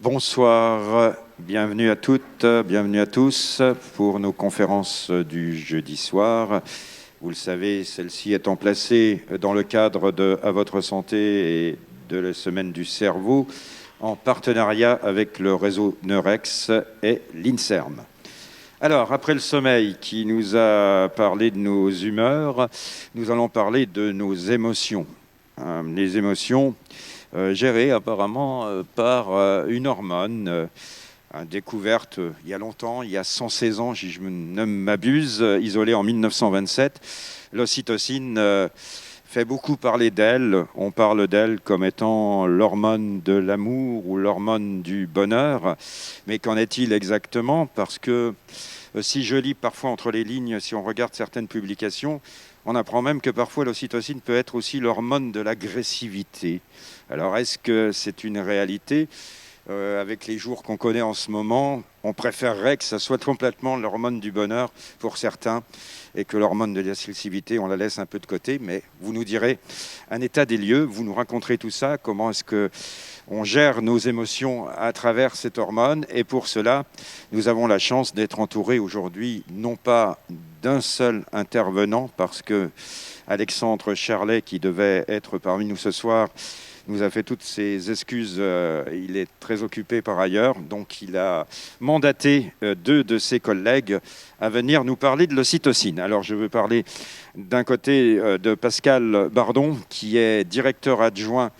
Bonsoir, bienvenue à toutes, bienvenue à tous pour nos conférences du jeudi soir. Vous le savez, celle-ci étant placée dans le cadre de À votre santé et de la semaine du cerveau, en partenariat avec le réseau Neurex et l'INSERM. Alors, après le sommeil qui nous a parlé de nos humeurs, nous allons parler de nos émotions. Les émotions gérées apparemment par une hormone découverte il y a longtemps, il y a 116 ans, si je ne m'abuse, isolée en 1927. L'ocytocine fait beaucoup parler d'elle. On parle d'elle comme étant l'hormone de l'amour ou l'hormone du bonheur. Mais qu'en est-il exactement? Parce que si je lis parfois entre les lignes, si on regarde certaines publications, on apprend même que parfois l'ocytocine peut être aussi l'hormone de l'agressivité. Alors est-ce que c'est une réalité? Avec les jours qu'on connaît en ce moment, on préférerait que ça soit complètement l'hormone du bonheur pour certains et que l'hormone de l'agressivité, on la laisse un peu de côté. Mais vous nous direz un état des lieux, vous nous raconterez tout ça, comment est-ce qu'on gère nos émotions à travers cette hormone. Et pour cela, nous avons la chance d'être entourés aujourd'hui, non pas d'un seul intervenant, parce que Alexandre Charlet, qui devait être parmi nous ce soir, nous a fait toutes ses excuses. Il est très occupé par ailleurs, donc il a mandaté deux de ses collègues à venir nous parler de l'ocytocine. Alors je veux parler d'un côté de Pascal Bardon, qui est directeur adjoint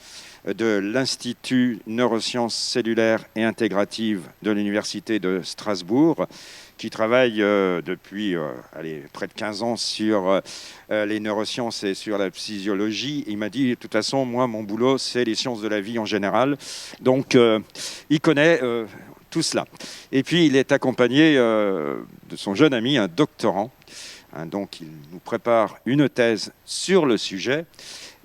de l'Institut Neurosciences cellulaires et intégratives de l'Université de Strasbourg, qui travaille depuis près de 15 ans sur les neurosciences et sur la physiologie. Il m'a dit, de toute façon, moi, mon boulot, c'est les sciences de la vie en général. Donc, il connaît tout cela. Et puis, il est accompagné de son jeune ami, un doctorant. Donc, il nous prépare une thèse sur le sujet.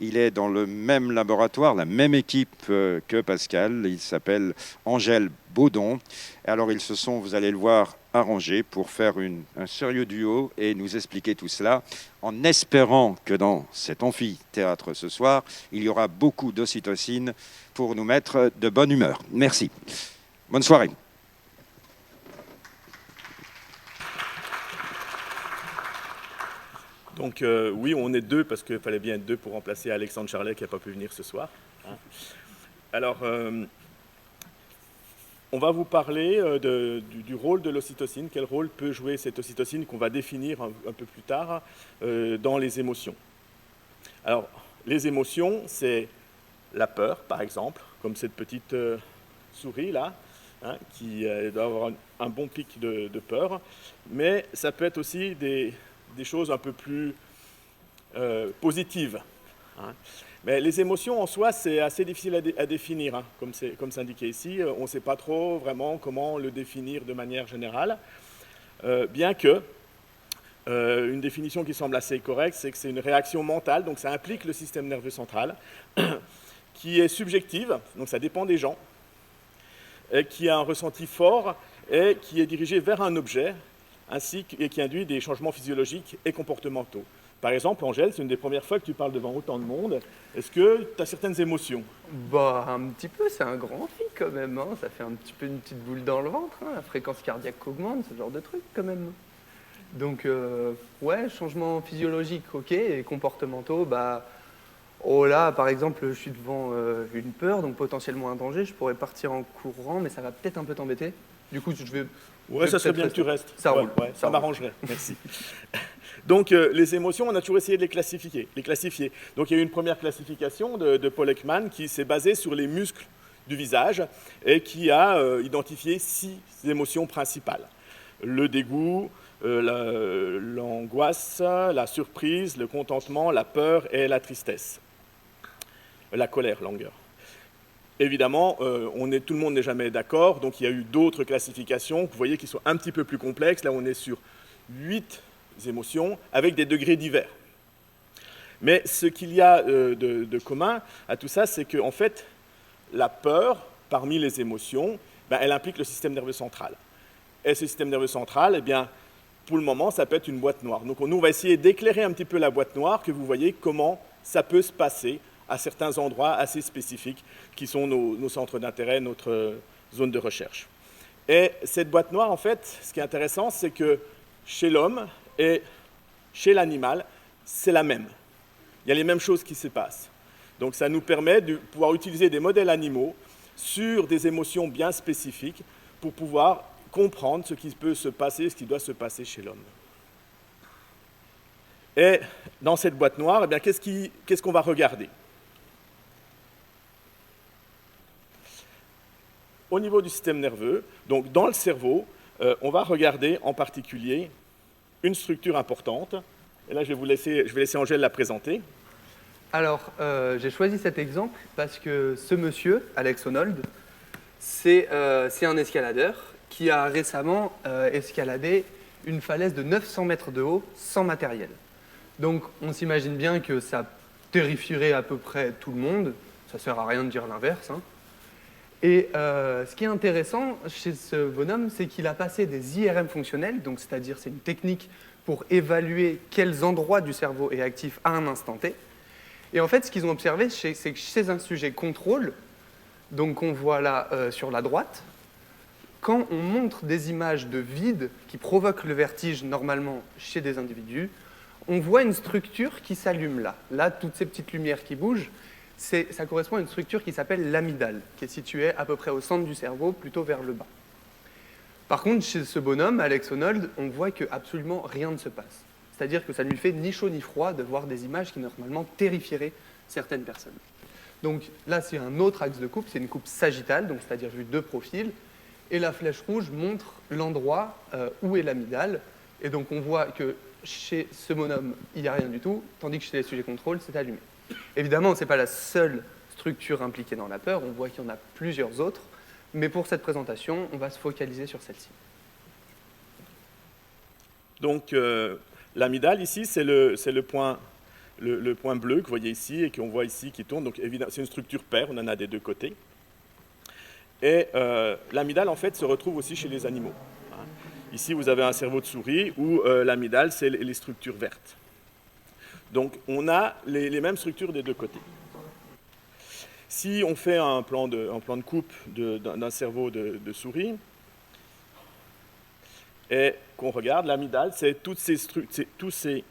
Il est dans le même laboratoire, la même équipe que Pascal. Il s'appelle Angèle Baudon. Alors, ils se sont, vous allez le voir, arrangés pour faire un sérieux duo et nous expliquer tout cela, en espérant que dans cet amphithéâtre ce soir, il y aura beaucoup d'ocytocine pour nous mettre de bonne humeur. Merci. Bonne soirée. Donc oui, on est deux parce qu'il fallait bien être deux pour remplacer Alexandre Charlet qui n'a pas pu venir ce soir. Alors, on va vous parler du rôle de l'ocytocine, quel rôle peut jouer cette ocytocine qu'on va définir un peu plus tard dans les émotions. Alors, les émotions, c'est la peur, par exemple, comme cette petite souris là, qui doit avoir un bon pic de peur, mais ça peut être aussi des choses un peu plus positives. Mais les émotions en soi, c'est assez difficile à définir, comme c'est indiqué ici. On ne sait pas trop vraiment comment le définir de manière générale, bien que une définition qui semble assez correcte, c'est que c'est une réaction mentale, donc ça implique le système nerveux central, qui est subjective, donc ça dépend des gens, et qui a un ressenti fort et qui est dirigé vers un objet, et qui induit des changements physiologiques et comportementaux. Par exemple, Angèle, c'est une des premières fois que tu parles devant autant de monde. Est-ce que tu as certaines émotions? Bah, un petit peu, c'est un grand amphi quand même. Ça fait un petit peu une petite boule dans le ventre. La fréquence cardiaque augmente, ce genre de truc quand même. Donc, ouais, changements physiologiques, ok, et comportementaux, bah... Oh là, par exemple, je suis devant une peur, donc potentiellement un danger. Je pourrais partir en courant, mais ça va peut-être un peu t'embêter. Du coup, je vais... Ouais, ça serait bien que tu restes. Ça roule. Ouais, ça m'arrangerait. Merci. Donc, les émotions, on a toujours essayé de les classifier. Donc, il y a eu une première classification de Paul Ekman qui s'est basée sur les muscles du visage et qui a identifié 6 émotions principales. Le dégoût, l'angoisse, la surprise, le contentement, la peur et la tristesse. La colère, l'anger. Évidemment, tout le monde n'est jamais d'accord, donc il y a eu d'autres classifications, vous voyez, qui sont un petit peu plus complexes. Là, on est sur 8 émotions avec des degrés divers. Mais ce qu'il y a de commun à tout ça, c'est qu'en fait, la peur, parmi les émotions, elle implique le système nerveux central. Et ce système nerveux central, eh bien, pour le moment, ça peut être une boîte noire. Donc nous, on va essayer d'éclairer un petit peu la boîte noire, que vous voyez comment ça peut se passer à certains endroits assez spécifiques, qui sont nos centres d'intérêt, notre zone de recherche. Et cette boîte noire, en fait, ce qui est intéressant, c'est que chez l'homme et chez l'animal, c'est la même. Il y a les mêmes choses qui se passent. Donc ça nous permet de pouvoir utiliser des modèles animaux sur des émotions bien spécifiques pour pouvoir comprendre ce qui peut se passer, ce qui doit se passer chez l'homme. Et dans cette boîte noire, eh bien, qu'est-ce qu'on va regarder? Au niveau du système nerveux, donc dans le cerveau, on va regarder en particulier une structure importante. Et là, je vais laisser Angèle la présenter. Alors, j'ai choisi cet exemple parce que ce monsieur, Alex Honnold, c'est un escaladeur qui a récemment escaladé une falaise de 900 mètres de haut sans matériel. Donc, on s'imagine bien que ça terrifierait à peu près tout le monde. Ça ne sert à rien de dire l'inverse, hein. Et ce qui est intéressant chez ce bonhomme, c'est qu'il a passé des IRM fonctionnels, donc c'est-à-dire c'est une technique pour évaluer quels endroits du cerveau est actif à un instant T. Et en fait, ce qu'ils ont observé, c'est que chez un sujet contrôle, donc qu'on voit là sur la droite, quand on montre des images de vide qui provoquent le vertige normalement chez des individus, on voit une structure qui s'allume là. Là, toutes ces petites lumières qui bougent, ça correspond à une structure qui s'appelle l'amygdale, qui est située à peu près au centre du cerveau, plutôt vers le bas. Par contre, chez ce bonhomme, Alex Honnold, on voit que absolument rien ne se passe. C'est-à-dire que ça ne lui fait ni chaud ni froid de voir des images qui normalement terrifieraient certaines personnes. Donc là, c'est un autre axe de coupe, c'est une coupe sagittale, donc c'est-à-dire vu deux profils, et la flèche rouge montre l'endroit où est l'amygdale, et donc on voit que chez ce bonhomme, il n'y a rien du tout, tandis que chez les sujets contrôle, c'est allumé. Évidemment, ce n'est pas la seule structure impliquée dans la peur, on voit qu'il y en a plusieurs autres, mais pour cette présentation, on va se focaliser sur celle-ci. Donc, l'amygdale, ici, c'est le point bleu que vous voyez ici et qu'on voit ici qui tourne. Donc, évidemment, c'est une structure paire, on en a des deux côtés. Et l'amygdale, en fait, se retrouve aussi chez les animaux. Ici, vous avez un cerveau de souris où l'amygdale, c'est les structures vertes. Donc, on a les mêmes structures des deux côtés. Si on fait un plan de coupe d'un cerveau de souris et qu'on regarde, l'amygdale, c'est tous ces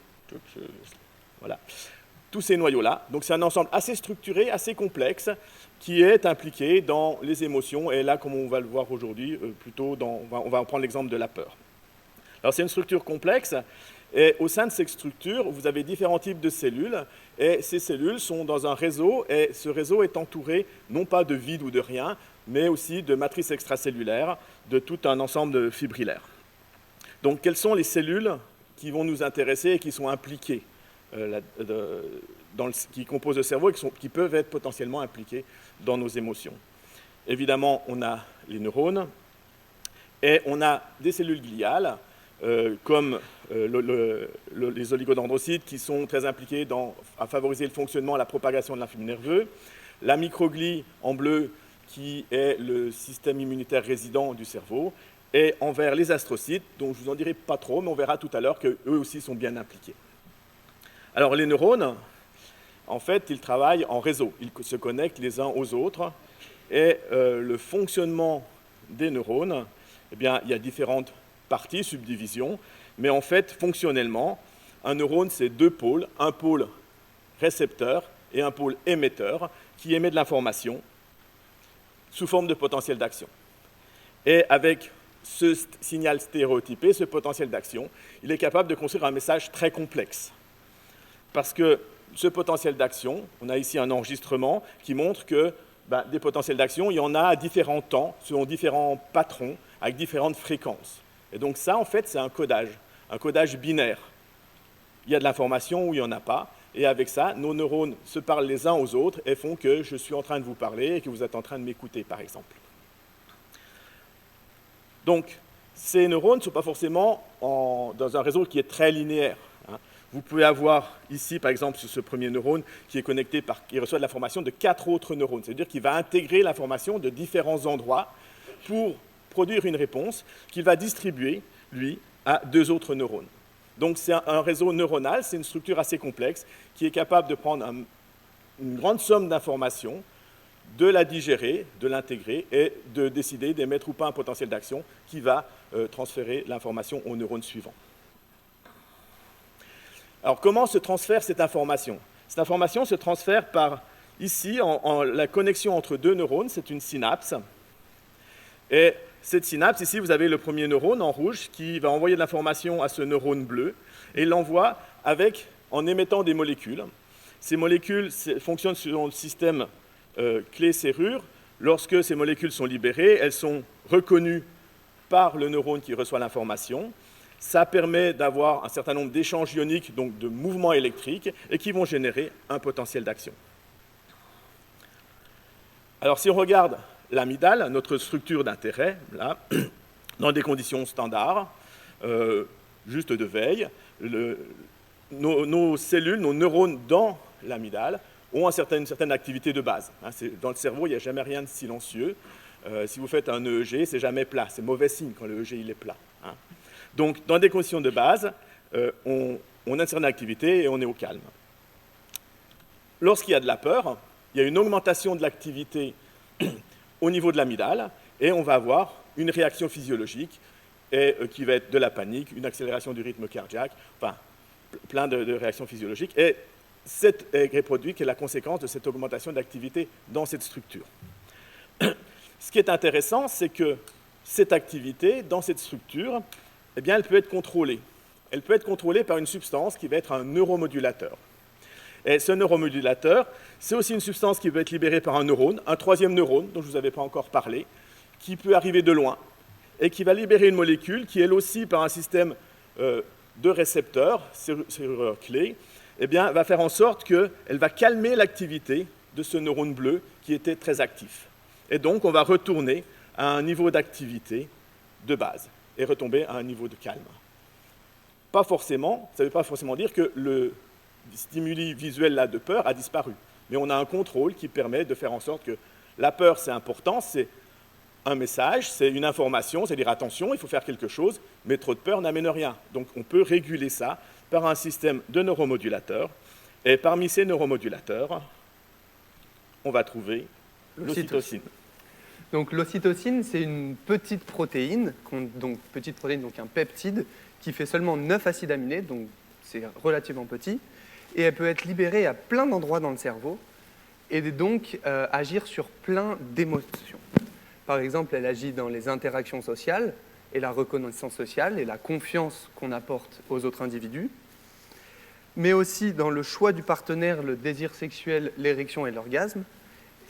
noyaux-là. Donc, c'est un ensemble assez structuré, assez complexe, qui est impliqué dans les émotions. Et là, comme on va le voir aujourd'hui, on va prendre l'exemple de la peur. Alors, c'est une structure complexe. Et au sein de cette structure, vous avez différents types de cellules, et ces cellules sont dans un réseau, et ce réseau est entouré non pas de vide ou de rien, mais aussi de matrices extracellulaires, de tout un ensemble de fibrillaires. Donc, quelles sont les cellules qui vont nous intéresser et qui sont impliquées, qui composent le cerveau et qui peuvent être potentiellement impliquées dans nos émotions? Évidemment, on a les neurones, et on a des cellules gliales, comme les oligodendrocytes qui sont très impliqués à favoriser le fonctionnement et la propagation de l'influx nerveux, la microglie en bleu qui est le système immunitaire résident du cerveau, et envers les astrocytes, dont je ne vous en dirai pas trop, mais on verra tout à l'heure qu'eux aussi sont bien impliqués. Alors les neurones, en fait, ils travaillent en réseau, ils se connectent les uns aux autres, et le fonctionnement des neurones, eh bien, il y a différentes parties, subdivisions, mais en fait, fonctionnellement, un neurone, c'est deux pôles, un pôle récepteur et un pôle émetteur qui émet de l'information sous forme de potentiel d'action. Et avec ce signal stéréotypé, ce potentiel d'action, il est capable de construire un message très complexe. Parce que ce potentiel d'action, on a ici un enregistrement qui montre que des potentiels d'action, il y en a à différents temps, selon différents patrons, avec différentes fréquences. Et donc ça, en fait, c'est un codage binaire. Il y a de l'information ou il n'y en a pas, et avec ça, nos neurones se parlent les uns aux autres et font que je suis en train de vous parler et que vous êtes en train de m'écouter, par exemple. Donc, ces neurones ne sont pas forcément dans un réseau qui est très linéaire. Vous pouvez avoir ici, par exemple, ce premier neurone qui est connecté, qui reçoit de l'information de 4 autres neurones. C'est-à-dire qu'il va intégrer l'information de différents endroits pour produire une réponse qu'il va distribuer, lui, à 2 autres neurones. Donc c'est un réseau neuronal, c'est une structure assez complexe qui est capable de prendre une grande somme d'informations de la digérer, de l'intégrer et de décider d'émettre ou pas un potentiel d'action qui va transférer l'information au neurone suivant. Alors comment se transfère cette information? Cette information se transfère par, ici, la connexion entre deux neurones, c'est une synapse. Et cette synapse, ici, vous avez le premier neurone en rouge qui va envoyer de l'information à ce neurone bleu et il l'envoie en émettant des molécules. Ces molécules fonctionnent selon le système clé-serrure. Lorsque ces molécules sont libérées, elles sont reconnues par le neurone qui reçoit l'information. Ça permet d'avoir un certain nombre d'échanges ioniques, donc de mouvements électriques, et qui vont générer un potentiel d'action. Alors si on regarde l'amygdale, notre structure d'intérêt, là, dans des conditions standards, juste de veille, nos cellules, nos neurones dans l'amygdale ont une certaine activité de base. Dans le cerveau, il n'y a jamais rien de silencieux. Si vous faites un EEG, c'est jamais plat. C'est mauvais signe quand le EEG il est plat. Donc, dans des conditions de base, on a une certaine activité et on est au calme. Lorsqu'il y a de la peur, il y a une augmentation de l'activité au niveau de l'amygdale et on va avoir une réaction physiologique qui va être de la panique, une accélération du rythme cardiaque, enfin, plein de réactions physiologiques. Et cette reproduit qui est la conséquence de cette augmentation d'activité dans cette structure. Ce qui est intéressant, c'est que cette activité dans cette structure, eh bien, elle peut être contrôlée. Elle peut être contrôlée par une substance qui va être un neuromodulateur. Et ce neuromodulateur, c'est aussi une substance qui peut être libérée par un neurone, un troisième neurone, dont je ne vous avais pas encore parlé, qui peut arriver de loin, et qui va libérer une molécule qui, elle aussi, par un système de récepteurs, serrure clé, eh bien, va faire en sorte qu'elle va calmer l'activité de ce neurone bleu qui était très actif. Et donc, on va retourner à un niveau d'activité de base et retomber à un niveau de calme. Pas forcément, ça ne veut pas forcément dire que le stimuli visuel là, de peur a disparu. Mais on a un contrôle qui permet de faire en sorte que la peur, c'est important, c'est un message, c'est une information, c'est dire attention, il faut faire quelque chose, mais trop de peur n'amène rien. Donc on peut réguler ça par un système de neuromodulateurs. Et parmi ces neuromodulateurs, on va trouver l'ocytocine. Donc l'ocytocine, c'est une petite protéine, donc un peptide, qui fait seulement 9 acides aminés, donc c'est relativement petit, et elle peut être libérée à plein d'endroits dans le cerveau, et donc agir sur plein d'émotions. Par exemple, elle agit dans les interactions sociales, et la reconnaissance sociale, et la confiance qu'on apporte aux autres individus, mais aussi dans le choix du partenaire, le désir sexuel, l'érection et l'orgasme.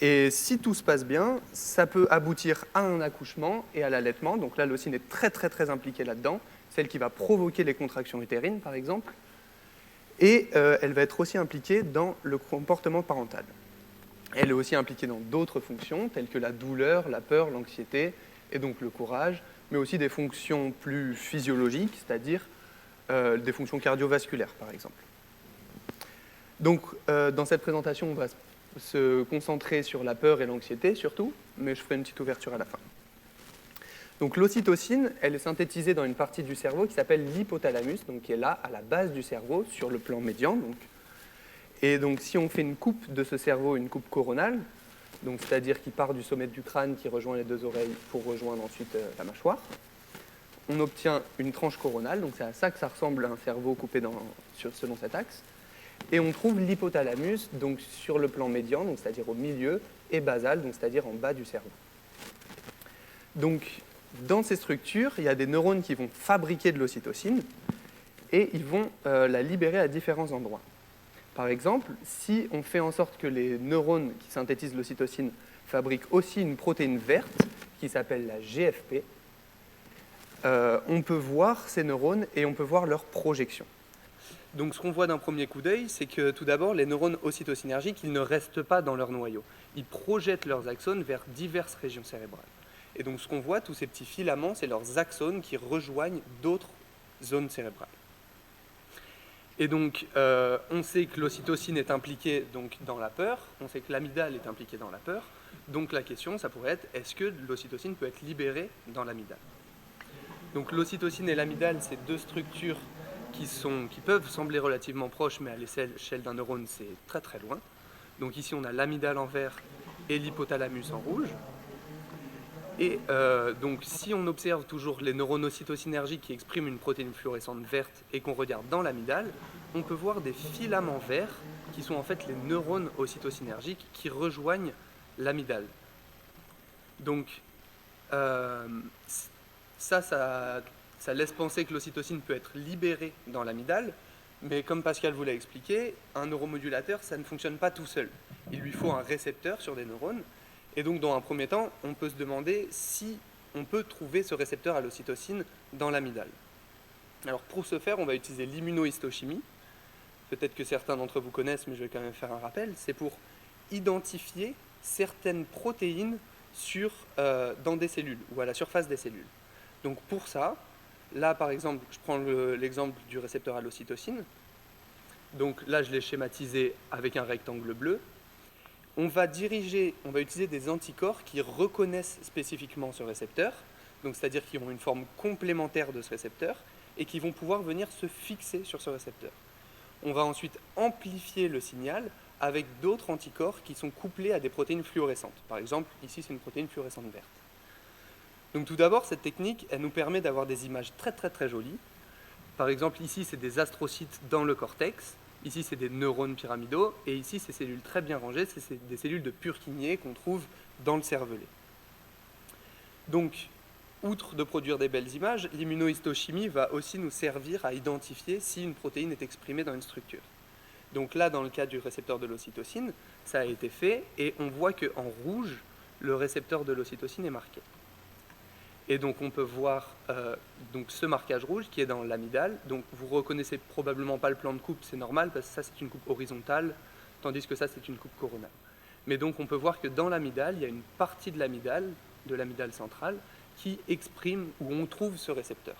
Et si tout se passe bien, ça peut aboutir à un accouchement et à l'allaitement. Donc là, l'ocytocine est très, très, très impliquée là-dedans, celle qui va provoquer les contractions utérines, par exemple. Et elle va être aussi impliquée dans le comportement parental. Elle est aussi impliquée dans d'autres fonctions, telles que la douleur, la peur, l'anxiété, et donc le courage, mais aussi des fonctions plus physiologiques, c'est-à-dire des fonctions cardiovasculaires, par exemple. Donc, dans cette présentation, on va se concentrer sur la peur et l'anxiété surtout, mais je ferai une petite ouverture à la fin. Donc l'ocytocine, elle est synthétisée dans une partie du cerveau qui s'appelle l'hypothalamus, donc qui est là à la base du cerveau, sur le plan médian. Donc. Et donc si on fait une coupe de ce cerveau, une coupe coronale, donc c'est-à-dire qui part du sommet du crâne, qui rejoint les deux oreilles pour rejoindre ensuite la mâchoire, on obtient une tranche coronale, donc c'est à ça que ça ressemble à un cerveau coupé selon cet axe. Et on trouve l'hypothalamus donc sur le plan médian, donc c'est-à-dire au milieu, et basal, donc c'est-à-dire en bas du cerveau. Donc, dans ces structures, il y a des neurones qui vont fabriquer de l'ocytocine et ils vont la libérer à différents endroits. Par exemple, si on fait en sorte que les neurones qui synthétisent l'ocytocine fabriquent aussi une protéine verte qui s'appelle la GFP, on peut voir ces neurones et on peut voir leur projection. Donc ce qu'on voit d'un premier coup d'œil, c'est que tout d'abord, les neurones ocytocinergiques, ils ne restent pas dans leur noyau. Ils projettent leurs axones vers diverses régions cérébrales. Et donc ce qu'on voit, tous ces petits filaments, c'est leurs axones qui rejoignent d'autres zones cérébrales. Et donc on sait que l'ocytocine est impliquée donc, dans la peur, on sait que l'amygdale est impliquée dans la peur. Donc la question, ça pourrait être, est-ce que l'ocytocine peut être libérée dans l'amygdale ? Donc l'ocytocine et l'amygdale, c'est deux structures qui peuvent sembler relativement proches, mais à l'échelle d'un neurone, c'est très très loin. Donc ici, on a l'amygdale en vert et l'hypothalamus en rouge. Et donc si on observe toujours les neurones ocytocinergiques qui expriment une protéine fluorescente verte et qu'on regarde dans l'amygdale, on peut voir des filaments verts qui sont en fait les neurones ocytocinergiques qui rejoignent l'amygdale. Donc ça laisse penser que l'ocytocine peut être libérée dans l'amygdale, mais comme Pascal vous l'a expliqué, un neuromodulateur, ça ne fonctionne pas tout seul. Il lui faut un récepteur sur des neurones, et donc dans un premier temps, on peut se demander si on peut trouver ce récepteur à l'ocytocine dans l'amygdale. Alors pour ce faire, on va utiliser l'immunohistochimie. Peut-être que certains d'entre vous connaissent, mais je vais quand même faire un rappel. C'est pour identifier certaines protéines dans des cellules ou à la surface des cellules. Donc pour ça, là par exemple, je prends l'exemple du récepteur à l'ocytocine. Donc là, je l'ai schématisé avec un rectangle bleu. On va utiliser des anticorps qui reconnaissent spécifiquement ce récepteur, donc c'est-à-dire qui ont une forme complémentaire de ce récepteur et qui vont pouvoir venir se fixer sur ce récepteur. On va ensuite amplifier le signal avec d'autres anticorps qui sont couplés à des protéines fluorescentes. Par exemple, ici c'est une protéine fluorescente verte. Donc tout d'abord, cette technique, elle nous permet d'avoir des images très très très jolies. Par exemple, ici c'est des astrocytes dans le cortex. Ici, c'est des neurones pyramidaux, et ici, ces cellules très bien rangées, c'est des cellules de Purkinje qu'on trouve dans le cervelet. Donc, outre de produire des belles images, l'immunohistochimie va aussi nous servir à identifier si une protéine est exprimée dans une structure. Donc là, dans le cas du récepteur de l'ocytocine, ça a été fait, et on voit qu'en rouge, le récepteur de l'ocytocine est marqué. Et donc on peut voir ce marquage rouge qui est dans l'amygdale. Donc vous reconnaissez probablement pas le plan de coupe, c'est normal parce que ça c'est une coupe horizontale, tandis que ça c'est une coupe coronale. Mais donc on peut voir que dans l'amygdale, il y a une partie de l'amygdale centrale, qui exprime où on trouve ce récepteur.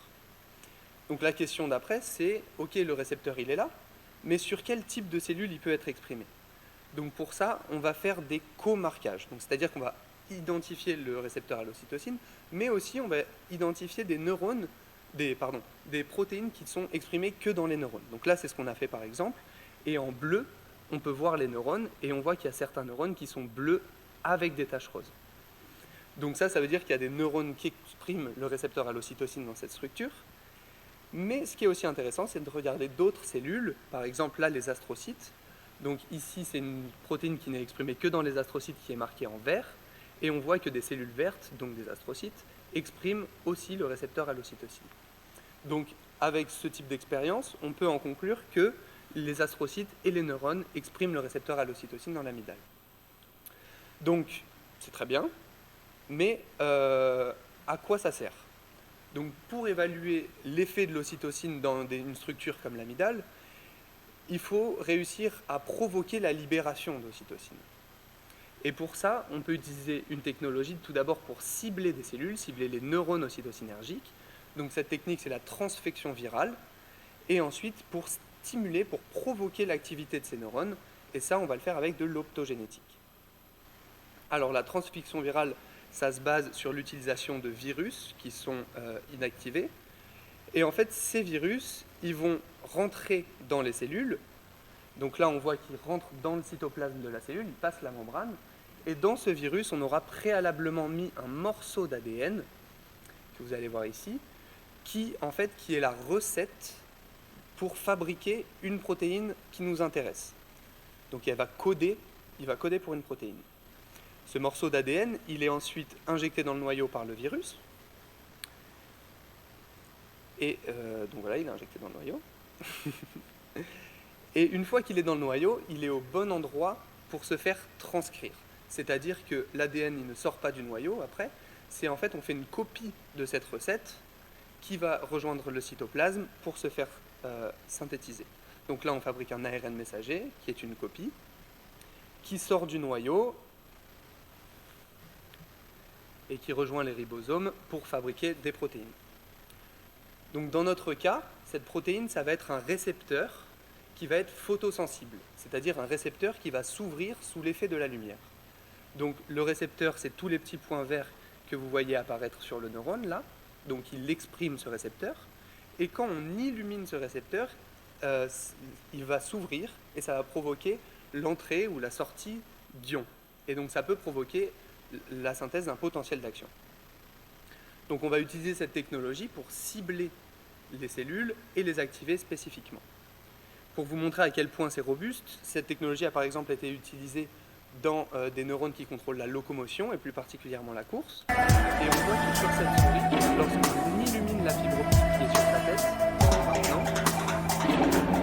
Donc la question d'après c'est, ok, le récepteur il est là, mais sur quel type de cellule il peut être exprimé? Donc pour ça, on va faire des co-marquages. Donc c'est-à-dire qu'on va identifier le récepteur à l'ocytocine, mais aussi on va identifier des protéines qui sont exprimées que dans les neurones. Donc là, c'est ce qu'on a fait par exemple. Et en bleu, on peut voir les neurones, et on voit qu'il y a certains neurones qui sont bleus avec des taches roses. Donc ça veut dire qu'il y a des neurones qui expriment le récepteur à l'ocytocine dans cette structure. Mais ce qui est aussi intéressant, c'est de regarder d'autres cellules, par exemple là, les astrocytes. Donc ici, c'est une protéine qui n'est exprimée que dans les astrocytes, qui est marquée en vert. Et on voit que des cellules vertes, donc des astrocytes, expriment aussi le récepteur à l'ocytocine. Donc, avec ce type d'expérience, on peut en conclure que les astrocytes et les neurones expriment le récepteur à l'ocytocine dans l'amygdale. Donc, c'est très bien, mais à quoi ça sert? Donc, pour évaluer l'effet de l'ocytocine dans une structure comme l'amygdale, il faut réussir à provoquer la libération d'ocytocine. Et pour ça, on peut utiliser une technologie tout d'abord pour cibler des cellules, cibler les neurones ocytocinergiques. Donc cette technique, c'est la transfection virale. Et ensuite, pour stimuler, pour provoquer l'activité de ces neurones. Et ça, on va le faire avec de l'optogénétique. Alors la transfection virale, ça se base sur l'utilisation de virus qui sont inactivés. Et en fait, ces virus, ils vont rentrer dans les cellules. Donc là, on voit qu'ils rentrent dans le cytoplasme de la cellule, ils passent la membrane. Et dans ce virus, on aura préalablement mis un morceau d'ADN, que vous allez voir ici, qui est la recette pour fabriquer une protéine qui nous intéresse. Donc il va coder pour une protéine. Ce morceau d'ADN, il est ensuite injecté dans le noyau par le virus. Et donc voilà, il est injecté dans le noyau. Et une fois qu'il est dans le noyau, il est au bon endroit pour se faire transcrire. C'est-à-dire que l'ADN, il ne sort pas du noyau après. C'est en fait, on fait une copie de cette recette qui va rejoindre le cytoplasme pour se faire synthétiser. Donc là, on fabrique un ARN messager, qui est une copie, qui sort du noyau et qui rejoint les ribosomes pour fabriquer des protéines. Donc dans notre cas, cette protéine, ça va être un récepteur qui va être photosensible, c'est-à-dire un récepteur qui va s'ouvrir sous l'effet de la lumière. Donc le récepteur, c'est tous les petits points verts que vous voyez apparaître sur le neurone, là. Donc il exprime ce récepteur. Et quand on illumine ce récepteur, il va s'ouvrir et ça va provoquer l'entrée ou la sortie d'ions. et donc ça peut provoquer la synthèse d'un potentiel d'action. Donc on va utiliser cette technologie pour cibler les cellules et les activer spécifiquement. Pour vous montrer à quel point c'est robuste, cette technologie a par exemple été utilisée dans des neurones qui contrôlent la locomotion et plus particulièrement la course. Et on voit que sur cette souris, lorsqu'on illumine la fibre optique qui est sur sa tête, par exemple,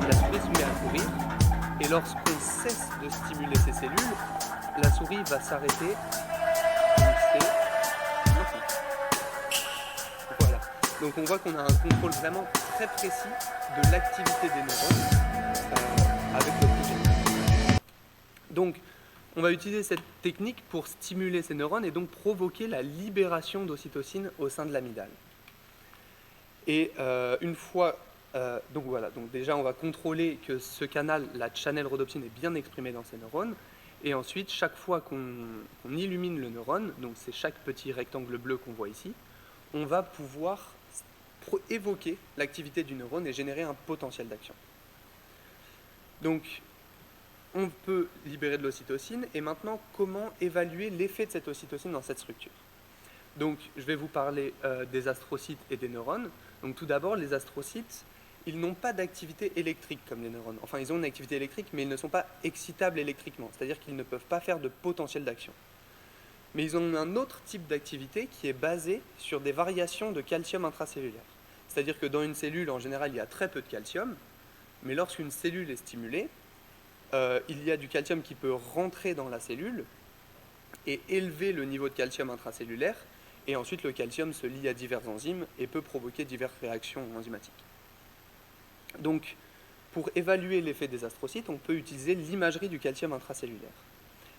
la souris se met à courir, et lorsqu'on cesse de stimuler ces cellules, la souris va s'arrêter. Voilà. Donc on voit qu'on a un contrôle vraiment très précis de l'activité des neurones avec le projet. Donc on va utiliser cette technique pour stimuler ces neurones et donc provoquer la libération d'ocytocine au sein de l'amygdale. Et une fois, donc voilà, donc déjà on va contrôler que ce canal, la channel rhodopsine, est bien exprimé dans ces neurones. Et ensuite, chaque fois qu'on illumine le neurone, donc c'est chaque petit rectangle bleu qu'on voit ici, on va pouvoir évoquer l'activité du neurone et générer un potentiel d'action. Donc, on peut libérer de l'ocytocine, et maintenant, comment évaluer l'effet de cette ocytocine dans cette structure? Donc, je vais vous parler des astrocytes et des neurones. Donc, tout d'abord, les astrocytes, ils n'ont pas d'activité électrique comme les neurones. Enfin, ils ont une activité électrique, mais ils ne sont pas excitables électriquement, c'est-à-dire qu'ils ne peuvent pas faire de potentiel d'action. Mais ils ont un autre type d'activité qui est basé sur des variations de calcium intracellulaire. C'est-à-dire que dans une cellule, en général, il y a très peu de calcium, mais lorsqu'une cellule est stimulée, il y a du calcium qui peut rentrer dans la cellule et élever le niveau de calcium intracellulaire, et ensuite le calcium se lie à divers enzymes et peut provoquer diverses réactions enzymatiques. Donc, pour évaluer l'effet des astrocytes, on peut utiliser l'imagerie du calcium intracellulaire.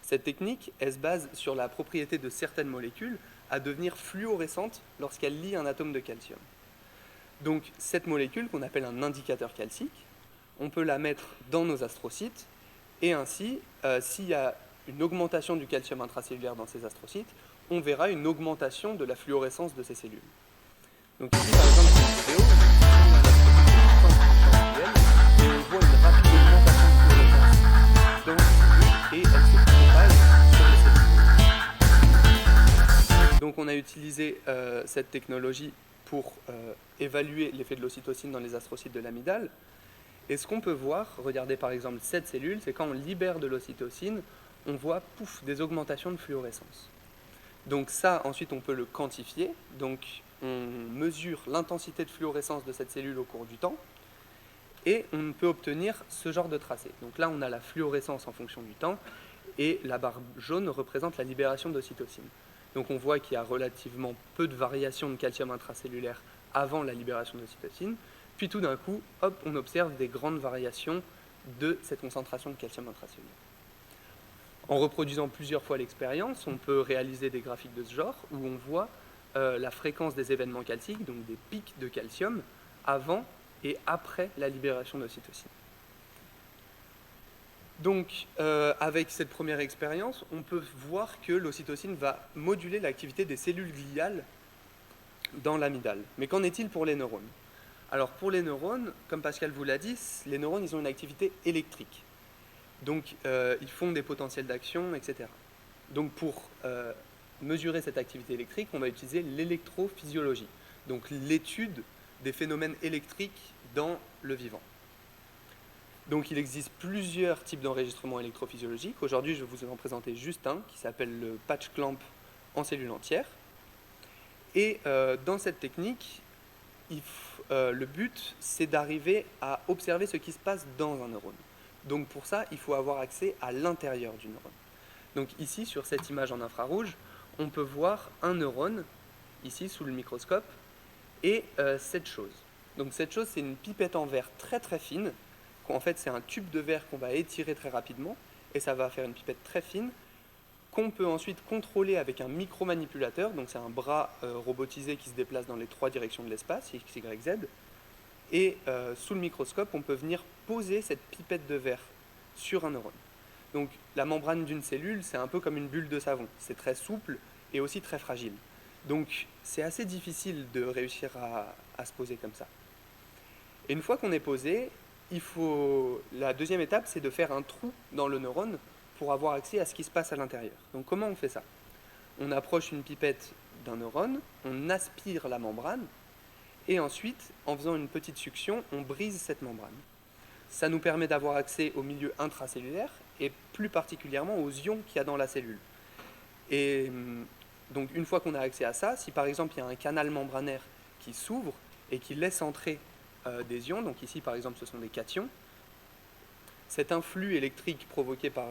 Cette technique, elle se base sur la propriété de certaines molécules à devenir fluorescentes lorsqu'elles lient un atome de calcium. Donc, cette molécule, qu'on appelle un indicateur calcique, on peut la mettre dans nos astrocytes, et ainsi, s'il y a une augmentation du calcium intracellulaire dans ces astrocytes, on verra une augmentation de la fluorescence de ces cellules. Donc ici, par exemple, c'est une vidéo, et on voit une rapide augmentation de fluorescence dans les cellules, et elle se propage sur les cellules. Donc on a utilisé cette technologie pour évaluer l'effet de l'ocytocine dans les astrocytes de l'amygdale. Et ce qu'on peut voir, regardez par exemple cette cellule, c'est quand on libère de l'ocytocine, on voit pouf, des augmentations de fluorescence. Donc ça, ensuite, on peut le quantifier. Donc on mesure l'intensité de fluorescence de cette cellule au cours du temps, et on peut obtenir ce genre de tracé. Donc là, on a la fluorescence en fonction du temps, et la barre jaune représente la libération d'ocytocine. Donc on voit qu'il y a relativement peu de variations de calcium intracellulaire avant la libération d'ocytocine, puis tout d'un coup, hop, on observe des grandes variations de cette concentration de calcium intracellulaire. En reproduisant plusieurs fois l'expérience, on peut réaliser des graphiques de ce genre où on voit la fréquence des événements calciques, donc des pics de calcium, avant et après la libération d'ocytocine. Donc, avec cette première expérience, on peut voir que l'ocytocine va moduler l'activité des cellules gliales dans l'amygdale. Mais qu'en est-il pour les neurones? Alors, pour les neurones, comme Pascal vous l'a dit, les neurones, ils ont une activité électrique. Donc, ils font des potentiels d'action, etc. Donc, pour mesurer cette activité électrique, on va utiliser l'électrophysiologie, donc l'étude des phénomènes électriques dans le vivant. Donc, il existe plusieurs types d'enregistrements électrophysiologiques. Aujourd'hui, je vais vous en présenter juste un, qui s'appelle le patch clamp en cellule entière. Et dans cette technique, le but, c'est d'arriver à observer ce qui se passe dans un neurone. Donc pour ça, il faut avoir accès à l'intérieur du neurone. Donc ici, sur cette image en infrarouge, on peut voir un neurone, ici sous le microscope, et cette chose. Donc cette chose, c'est une pipette en verre très très fine. En fait, c'est un tube de verre qu'on va étirer très rapidement, et ça va faire une pipette très fine, qu'on peut ensuite contrôler avec un micromanipulateur. Donc c'est un bras robotisé qui se déplace dans les 3 directions de l'espace, X, Y, Z. Et sous le microscope, on peut venir poser cette pipette de verre sur un neurone. Donc la membrane d'une cellule, c'est un peu comme une bulle de savon. C'est très souple et aussi très fragile. Donc c'est assez difficile de réussir à se poser comme ça. Et une fois qu'on est posé, la deuxième étape, c'est de faire un trou dans le neurone pour avoir accès à ce qui se passe à l'intérieur. Donc comment on fait ça? On approche une pipette d'un neurone, on aspire la membrane, et ensuite, en faisant une petite succion, on brise cette membrane. Ça nous permet d'avoir accès au milieu intracellulaire, et plus particulièrement aux ions qu'il y a dans la cellule. Et donc une fois qu'on a accès à ça, si par exemple il y a un canal membranaire qui s'ouvre et qui laisse entrer des ions, donc ici par exemple ce sont des cations, cet influx électrique provoqué par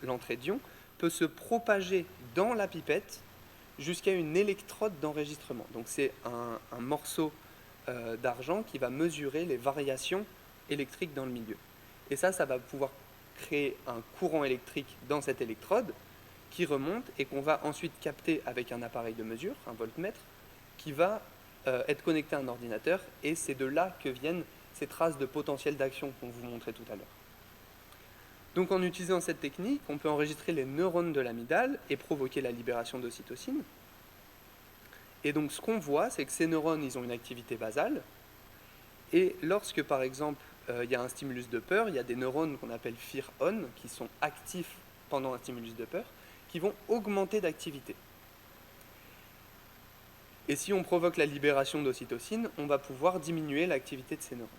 l'entrée d'ions peut se propager dans la pipette jusqu'à une électrode d'enregistrement. Donc c'est un morceau d'argent qui va mesurer les variations électriques dans le milieu. Et ça va pouvoir créer un courant électrique dans cette électrode qui remonte et qu'on va ensuite capter avec un appareil de mesure, un voltmètre, qui va être connecté à un ordinateur, et c'est de là que viennent ces traces de potentiel d'action qu'on vous montrait tout à l'heure. Donc en utilisant cette technique, on peut enregistrer les neurones de l'amygdale et provoquer la libération d'ocytocine. Et donc ce qu'on voit, c'est que ces neurones, ils ont une activité basale, et lorsque par exemple il y a un stimulus de peur, il y a des neurones qu'on appelle fear on, qui sont actifs pendant un stimulus de peur, qui vont augmenter d'activité. Et si on provoque la libération d'ocytocine, on va pouvoir diminuer l'activité de ces neurones.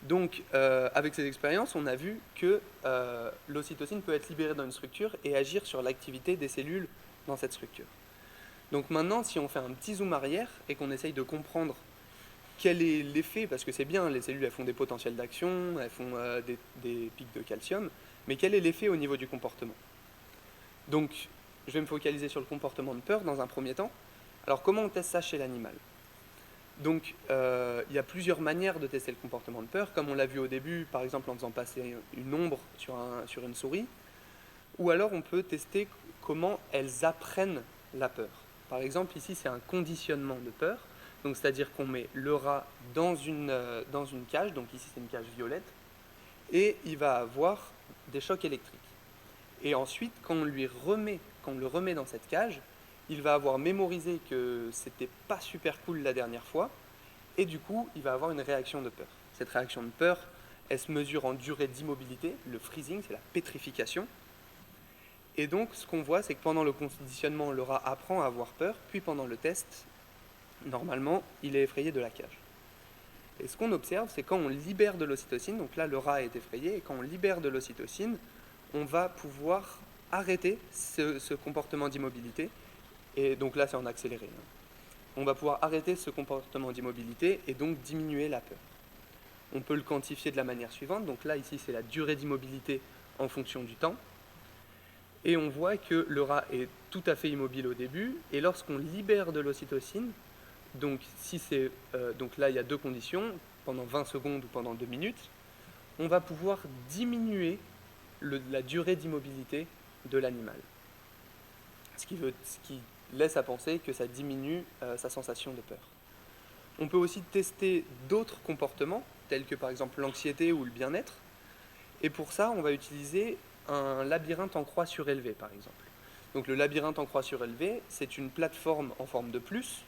Donc, avec ces expériences, on a vu que l'ocytocine peut être libérée dans une structure et agir sur l'activité des cellules dans cette structure. Donc maintenant, si on fait un petit zoom arrière et qu'on essaye de comprendre quel est l'effet, parce que c'est bien, les cellules elles font des potentiels d'action, elles font des pics de calcium, mais quel est l'effet au niveau du comportement? Donc, je vais me focaliser sur le comportement de peur dans un premier temps. Alors, comment on teste ça chez l'animal? Donc, il y a plusieurs manières de tester le comportement de peur, comme on l'a vu au début, par exemple en faisant passer une ombre sur une souris, ou alors on peut tester comment elles apprennent la peur. Par exemple, ici, c'est un conditionnement de peur, donc c'est-à-dire qu'on met le rat dans une cage, donc ici c'est une cage violette, et il va avoir des chocs électriques. Et ensuite, quand on le remet dans cette cage, il va avoir mémorisé que c'était pas super cool la dernière fois, et du coup, il va avoir une réaction de peur. Cette réaction de peur, elle se mesure en durée d'immobilité, le freezing, c'est la pétrification. Et donc, ce qu'on voit, c'est que pendant le conditionnement, le rat apprend à avoir peur, puis pendant le test, normalement, il est effrayé de la cage. Et ce qu'on observe, c'est quand on libère de l'ocytocine, donc là, le rat est effrayé, et quand on libère de l'ocytocine, on va pouvoir arrêter ce comportement d'immobilité. Et donc là, c'est en accéléré. On va pouvoir arrêter ce comportement d'immobilité et donc diminuer la peur. On peut le quantifier de la manière suivante. Donc là, ici, c'est la durée d'immobilité en fonction du temps. Et on voit que le rat est tout à fait immobile au début. Et lorsqu'on libère de l'ocytocine, donc là, il y a deux conditions, pendant 20 secondes ou pendant 2 minutes, on va pouvoir diminuer la durée d'immobilité de l'animal. Ce qui laisse à penser que ça diminue sa sensation de peur. On peut aussi tester d'autres comportements, tels que par exemple l'anxiété ou le bien-être. Et pour ça, on va utiliser un labyrinthe en croix surélevée, par exemple. Donc le labyrinthe en croix surélevée, c'est une plateforme en forme de plus,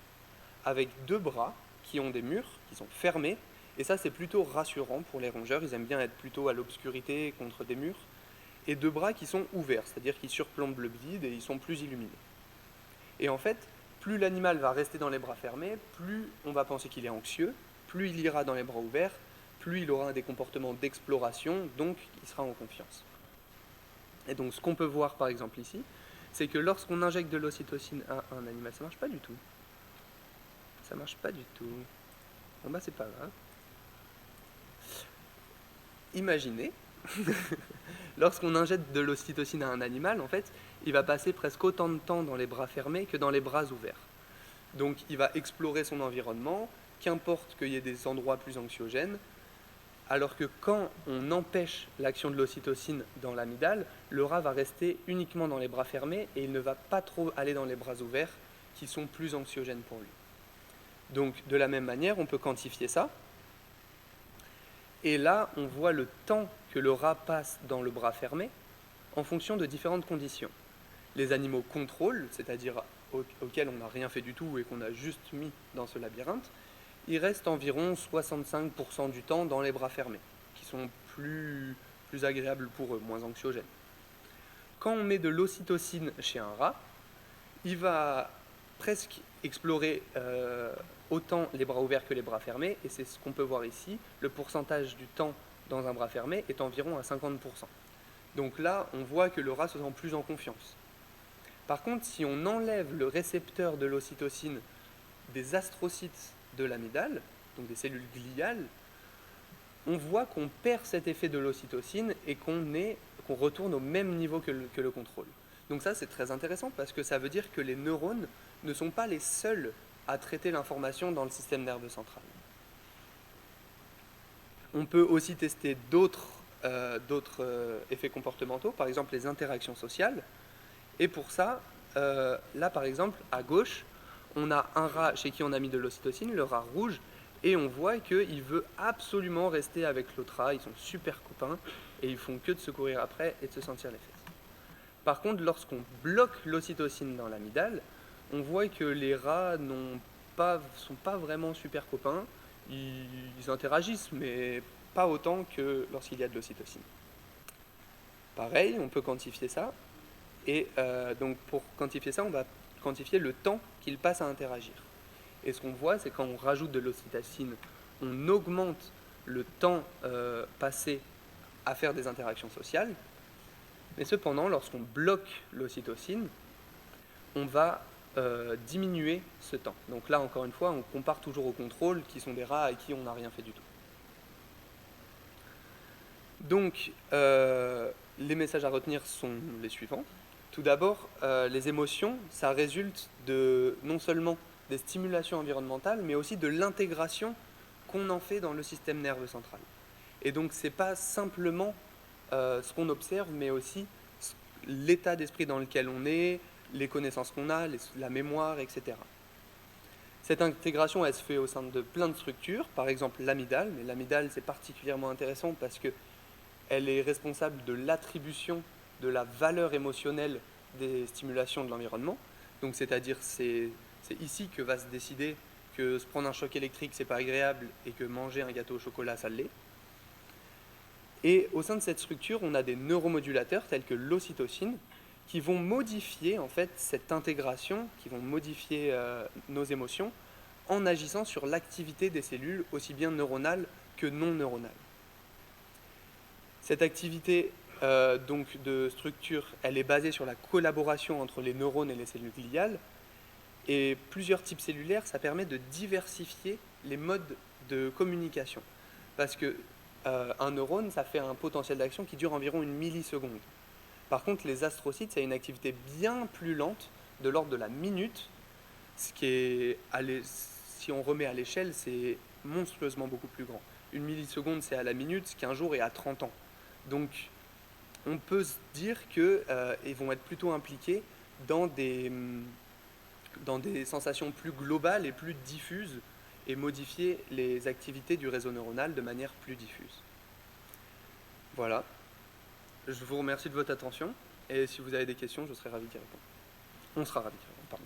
avec 2 bras qui ont des murs, qui sont fermés. Et ça, c'est plutôt rassurant pour les rongeurs. Ils aiment bien être plutôt à l'obscurité contre des murs. Et 2 bras qui sont ouverts, c'est-à-dire qu'ils surplombent le vide et ils sont plus illuminés. Et en fait, plus l'animal va rester dans les bras fermés, plus on va penser qu'il est anxieux, plus il ira dans les bras ouverts, plus il aura des comportements d'exploration, donc il sera en confiance. Et donc ce qu'on peut voir par exemple ici, c'est que lorsqu'on injecte de l'ocytocine à un animal, ça marche pas du tout. Ça marche pas du tout. Bon bah c'est pas grave. Imaginez, lorsqu'on injecte de l'ocytocine à un animal, en fait, il va passer presque autant de temps dans les bras fermés que dans les bras ouverts. Donc il va explorer son environnement, qu'importe qu'il y ait des endroits plus anxiogènes, alors que quand on empêche l'action de l'ocytocine dans l'amygdale, le rat va rester uniquement dans les bras fermés et il ne va pas trop aller dans les bras ouverts qui sont plus anxiogènes pour lui. Donc de la même manière, on peut quantifier ça. Et là, on voit le temps que le rat passe dans le bras fermé en fonction de différentes conditions. Les animaux contrôle, c'est-à-dire auxquels on n'a rien fait du tout et qu'on a juste mis dans ce labyrinthe, ils restent environ 65% du temps dans les bras fermés, qui sont plus plus agréable pour eux, moins anxiogène. Quand on met de l'ocytocine chez un rat, il va presque explorer autant les bras ouverts que les bras fermés, et c'est ce qu'on peut voir ici. Le pourcentage du temps dans un bras fermé est environ à 50%. Donc là, on voit que le rat se sent plus en confiance. Par contre, si on enlève le récepteur de l'ocytocine des astrocytes de l'amygdale, donc des cellules gliales, on voit qu'on perd cet effet de l'ocytocine et qu'on retourne au même niveau que le contrôle. Donc ça, c'est très intéressant parce que ça veut dire que les neurones ne sont pas les seuls à traiter l'information dans le système nerveux central. On peut aussi tester d'autres effets comportementaux, par exemple les interactions sociales. Et pour ça, là par exemple, à gauche, on a un rat chez qui on a mis de l'ocytocine, le rat rouge, et on voit qu'il veut absolument rester avec l'autre rat, ils sont super copains, et ils font que de se courir après et de se sentir les fesses. Par contre, lorsqu'on bloque l'ocytocine dans l'amygdale, on voit que les rats sont pas vraiment super copains, ils interagissent, mais pas autant que lorsqu'il y a de l'ocytocine. Pareil, on peut quantifier ça, et donc pour quantifier ça, on va quantifier le temps qu'ils passent à interagir. Et ce qu'on voit, c'est quand on rajoute de l'ocytocine, on augmente le temps passé à faire des interactions sociales, mais cependant, lorsqu'on bloque l'ocytocine, on va diminuer ce temps. Donc là, encore une fois, on compare toujours au contrôle, qui sont des rats à qui on n'a rien fait du tout. Donc, les messages à retenir sont les suivants. Tout d'abord, les émotions, ça résulte de non seulement des stimulations environnementales, mais aussi de l'intégration qu'on en fait dans le système nerveux central. Et donc, ce n'est pas simplement ce qu'on observe, mais aussi l'état d'esprit dans lequel on est, les connaissances qu'on a, la mémoire, etc. Cette intégration, elle se fait au sein de plein de structures, par exemple l'amygdale, mais l'amygdale, c'est particulièrement intéressant parce qu'elle est responsable de l'attribution de la valeur émotionnelle des stimulations de l'environnement. Donc, c'est-à-dire, c'est ici que va se décider que se prendre un choc électrique, c'est pas agréable, et que manger un gâteau au chocolat, ça l'est. Et au sein de cette structure, on a des neuromodulateurs tels que l'ocytocine qui vont modifier en fait cette intégration, qui vont modifier nos émotions en agissant sur l'activité des cellules aussi bien neuronales que non neuronales. Cette activité donc de structure, elle est basée sur la collaboration entre les neurones et les cellules gliales. Et plusieurs types cellulaires, ça permet de diversifier les modes de communication. Parce que un neurone, ça fait un potentiel d'action qui dure environ 1 milliseconde. Par contre, les astrocytes, c'est une activité bien plus lente, de l'ordre de la minute, ce qui est, si on remet à l'échelle, c'est monstrueusement beaucoup plus grand. 1 milliseconde, c'est à la minute, ce qu'un jour est à 30 ans. Donc, on peut se dire qu'ils vont être plutôt impliqués dans des sensations plus globales et plus diffuses et modifier les activités du réseau neuronal de manière plus diffuse. Voilà. Je vous remercie de votre attention et si vous avez des questions, je serai ravi d'y répondre. On sera ravi d'y répondre, pardon.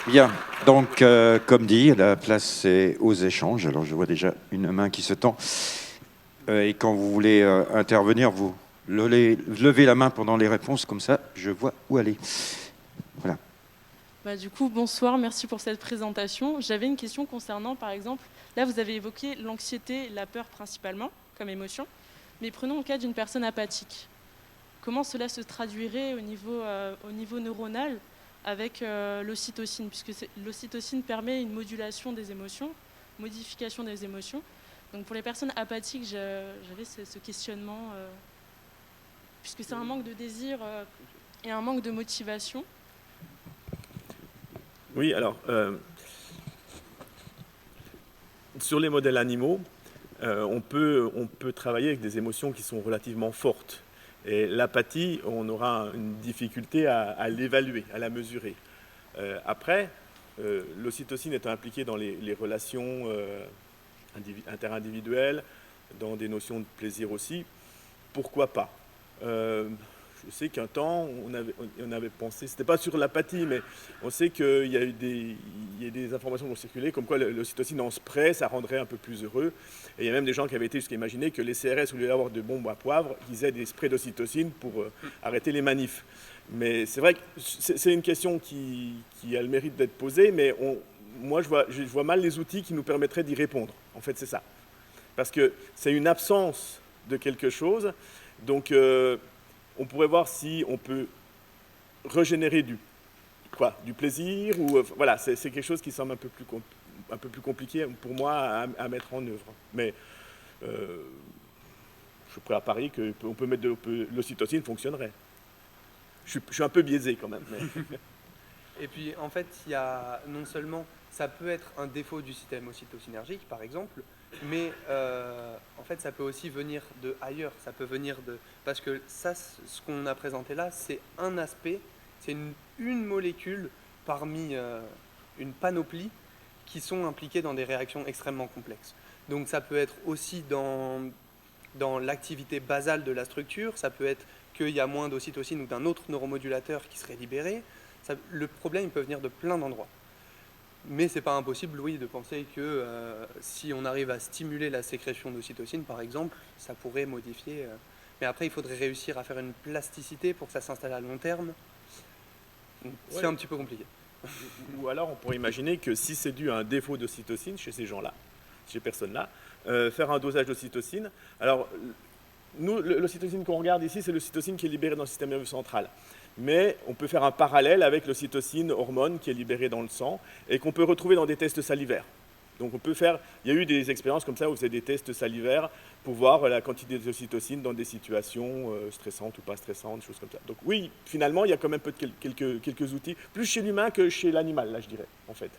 Bien, donc comme dit, la place est aux échanges. Alors je vois déjà une main qui se tend. Et quand vous voulez intervenir, vous levez la main pendant les réponses, comme ça je vois où aller. Voilà. Du coup, bonsoir, merci pour cette présentation. J'avais une question concernant, par exemple, là vous avez évoqué l'anxiété, la peur principalement, comme émotion, mais prenons le cas d'une personne apathique. Comment cela se traduirait au niveau neuronal avec l'ocytocine, puisque l'ocytocine permet une modulation des émotions, modification des émotions. Donc pour les personnes apathiques, j'avais ce questionnement, puisque c'est un manque de désir et un manque de motivation. Oui, alors, sur les modèles animaux, on peut travailler avec des émotions qui sont relativement fortes. Et l'apathie, on aura une difficulté à l'évaluer, à la mesurer. Après, l'ocytocine est impliquée dans les relations interindividuelles, dans des notions de plaisir aussi. Pourquoi pas ? Je sais qu'un temps, on avait pensé, c'était pas sur l'apathie, mais on sait qu'il y a eu des informations qui ont circulé, comme quoi l'ocytocine en spray, ça rendrait un peu plus heureux. Et il y a même des gens qui avaient été jusqu'à imaginer que les CRS, au lieu d'avoir de bombes à poivre, ils aient des sprays d'ocytocine pour arrêter les manifs. Mais c'est vrai que c'est une question qui a le mérite d'être posée, mais moi, je vois mal les outils qui nous permettraient d'y répondre. En fait, c'est ça. Parce que c'est une absence de quelque chose. Donc, on pourrait voir si on peut régénérer du plaisir. Ou, voilà, c'est quelque chose qui semble un peu plus compliqué pour moi à mettre en œuvre. Mais je suis prêt à parier qu'on peut mettre l'ocytocine fonctionnerait. Je suis un peu biaisé quand même. Mais... Et puis, en fait, il y a non seulement, ça peut être un défaut du système ocytocinergique, par exemple, mais en fait, ça peut aussi venir de ailleurs. Ça peut venir de... Parce que ça, ce qu'on a présenté là, c'est un aspect, c'est une molécule parmi une panoplie qui sont impliquées dans des réactions extrêmement complexes. Donc, ça peut être aussi dans l'activité basale de la structure, ça peut être qu'il y a moins d'ocytocine ou d'un autre neuromodulateur qui serait libéré. Le problème, il peut venir de plein d'endroits. Mais ce n'est pas impossible, oui, de penser que si on arrive à stimuler la sécrétion d'ocytocine, par exemple, ça pourrait modifier. Mais après, il faudrait réussir à faire une plasticité pour que ça s'installe à long terme. C'est un petit peu compliqué. Ou alors, on pourrait imaginer que si c'est dû à un défaut d'ocytocine chez ces gens-là, chez ces personnes-là, faire un dosage d'ocytocine. Alors, nous, l'ocytocine qu'on regarde ici, c'est l'ocytocine qui est libérée dans le système nerveux central. Mais on peut faire un parallèle avec l'ocytocine hormone qui est libérée dans le sang et qu'on peut retrouver dans des tests salivaires. Donc on peut faire, il y a eu des expériences comme ça où on faisait des tests salivaires pour voir la quantité d'ocytocine dans des situations stressantes ou pas stressantes, des choses comme ça. Donc oui, finalement, il y a quand même quelques outils, plus chez l'humain que chez l'animal, là je dirais, en fait.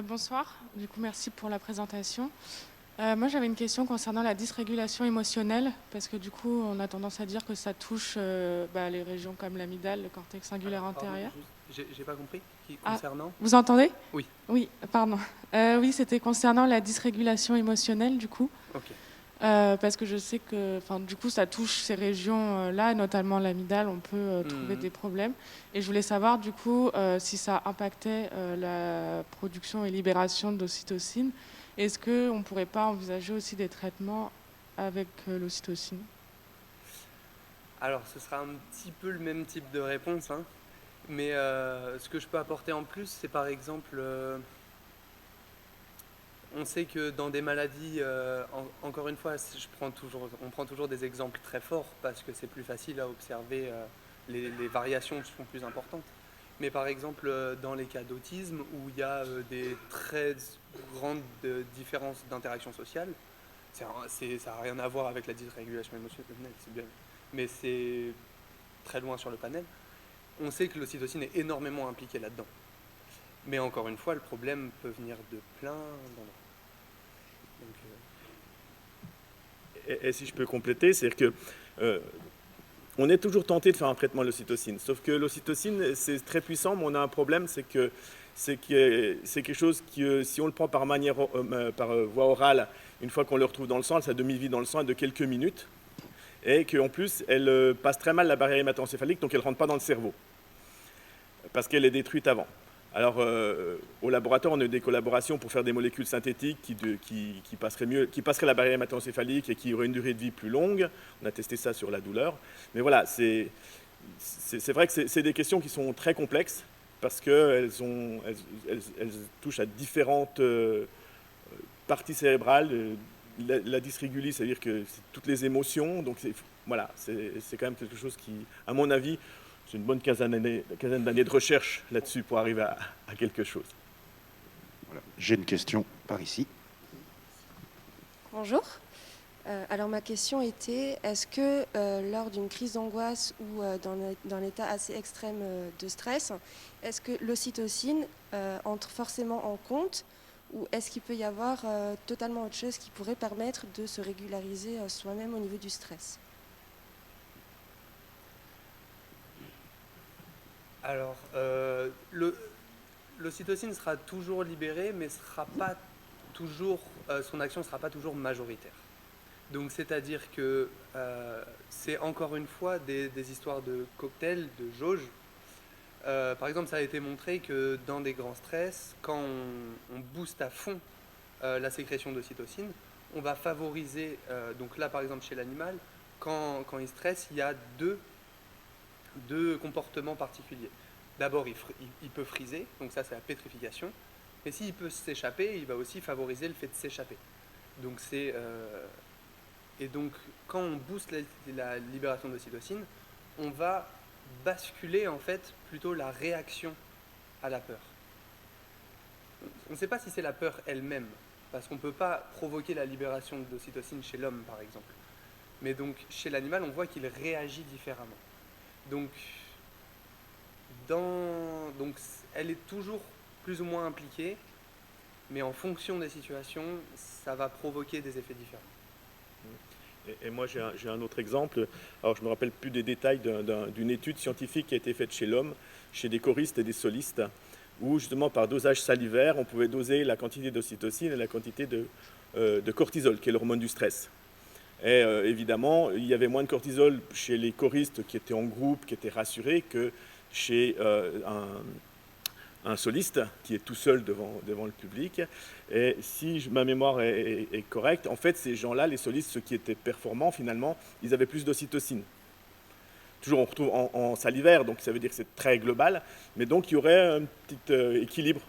Bonsoir, du coup merci pour la présentation. Moi, j'avais une question concernant la dysrégulation émotionnelle, parce que du coup, on a tendance à dire que ça touche les régions comme l'amygdale, le cortex cingulaire antérieur. J'ai pas compris. Concernant vous entendez? Oui. Oui, pardon. Oui, c'était concernant la dysrégulation émotionnelle, du coup. Ok. Parce que je sais que, du coup, ça touche ces régions-là, notamment l'amygdale, on peut trouver des problèmes. Et je voulais savoir, du coup, si ça impactait la production et libération d'ocytocine. Est-ce qu'on ne pourrait pas envisager aussi des traitements avec l'ocytocine? Alors, ce sera un petit peu le même type de réponse, hein. Mais ce que je peux apporter en plus, c'est par exemple, on sait que dans des maladies, encore une fois, on prend toujours des exemples très forts parce que c'est plus facile à observer, les variations sont plus importantes. Mais par exemple, dans les cas d'autisme, où il y a des très grandes différences d'interaction sociale, ça n'a rien à voir avec la dysrégulation émotionnelle, c'est bien, mais c'est très loin sur le panel. On sait que l'ocytocine est énormément impliquée là-dedans. Mais encore une fois, le problème peut venir de plein d'endroits. Et si je peux compléter, c'est-à-dire que on est toujours tenté de faire un traitement de l'ocytocine. Sauf que l'ocytocine, c'est très puissant, mais on a un problème, c'est que c'est quelque chose qui, si on le prend par voie orale, une fois qu'on le retrouve dans le sang, sa demi-vie dans le sang est de quelques minutes, et qu'en plus, elle passe très mal la barrière hémato-encéphalique, donc elle ne rentre pas dans le cerveau, parce qu'elle est détruite avant. Alors, au laboratoire, on a eu des collaborations pour faire des molécules synthétiques qui passeraient la barrière hémato-encéphalique et qui auraient une durée de vie plus longue. On a testé ça sur la douleur. Mais voilà, c'est vrai que c'est des questions qui sont très complexes parce qu'elles touchent à différentes parties cérébrales. La dysrégulie, c'est-à-dire que c'est toutes les émotions. Donc, voilà, c'est quand même quelque chose qui, à mon avis, c'est une bonne quinzaine d'années de recherche là-dessus pour arriver à quelque chose. Voilà. J'ai une question par ici. Bonjour. Alors ma question était, est-ce que lors d'une crise d'angoisse ou dans un état assez extrême de stress, est-ce que l'ocytocine entre forcément en compte ou est-ce qu'il peut y avoir totalement autre chose qui pourrait permettre de se régulariser soi-même au niveau du stress? Alors, l'ocytocine sera toujours libérée, mais son action ne sera pas toujours majoritaire. Donc c'est-à-dire que c'est encore une fois des histoires de cocktails, de jauge. Par exemple, ça a été montré que dans des grands stress, quand on booste à fond la sécrétion d'ocytocine, on va favoriser, donc là par exemple chez l'animal, quand il stresse, il y a deux comportements particuliers. D'abord, il peut friser, donc ça c'est la pétrification, mais s'il peut s'échapper, il va aussi favoriser le fait de s'échapper. Donc et donc quand on booste la libération d'ocytocine, on va basculer en fait plutôt la réaction à la peur. On ne sait pas si c'est la peur elle-même, parce qu'on ne peut pas provoquer la libération d'ocytocine chez l'homme par exemple. Mais donc chez l'animal, on voit qu'il réagit différemment. Donc elle est toujours plus ou moins impliquée, mais en fonction des situations, ça va provoquer des effets différents. Et moi, j'ai un autre exemple. Alors, je ne me rappelle plus des détails d'une étude scientifique qui a été faite chez l'homme, chez des choristes et des solistes, où justement, par dosage salivaire, on pouvait doser la quantité d'ocytocine et la quantité de cortisol, qui est l'hormone du stress. Et évidemment, il y avait moins de cortisol chez les choristes qui étaient en groupe, qui étaient rassurés, que chez un soliste qui est tout seul devant le public. Et si ma mémoire est correcte, en fait, ces gens-là, les solistes, ceux qui étaient performants, finalement, ils avaient plus d'ocytocine. Toujours, on retrouve en salivaire, donc ça veut dire que c'est très global, mais donc il y aurait un petit équilibre,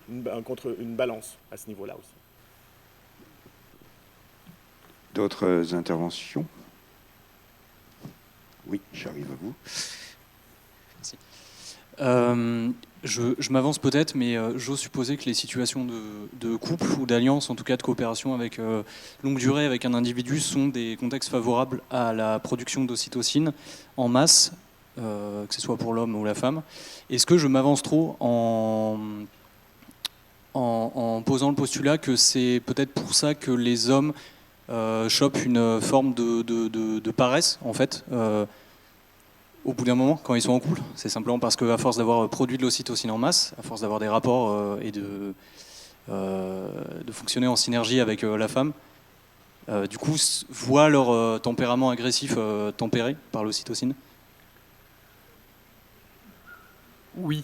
contre une balance à ce niveau-là aussi. D'autres interventions? Oui, j'arrive à vous. Merci. Je m'avance peut-être, mais j'ose supposer que les situations de couple ou d'alliance, en tout cas de coopération avec longue durée avec un individu, sont des contextes favorables à la production d'ocytocine en masse, que ce soit pour l'homme ou la femme. Est-ce que je m'avance trop en posant le postulat que c'est peut-être pour ça que les hommes chopent une forme de paresse, en fait, au bout d'un moment, quand ils sont en couple? C'est simplement parce qu'à force d'avoir produit de l'ocytocine en masse, à force d'avoir des rapports et de fonctionner en synergie avec la femme, du coup, voient leur tempérament agressif tempéré par l'ocytocine? Oui.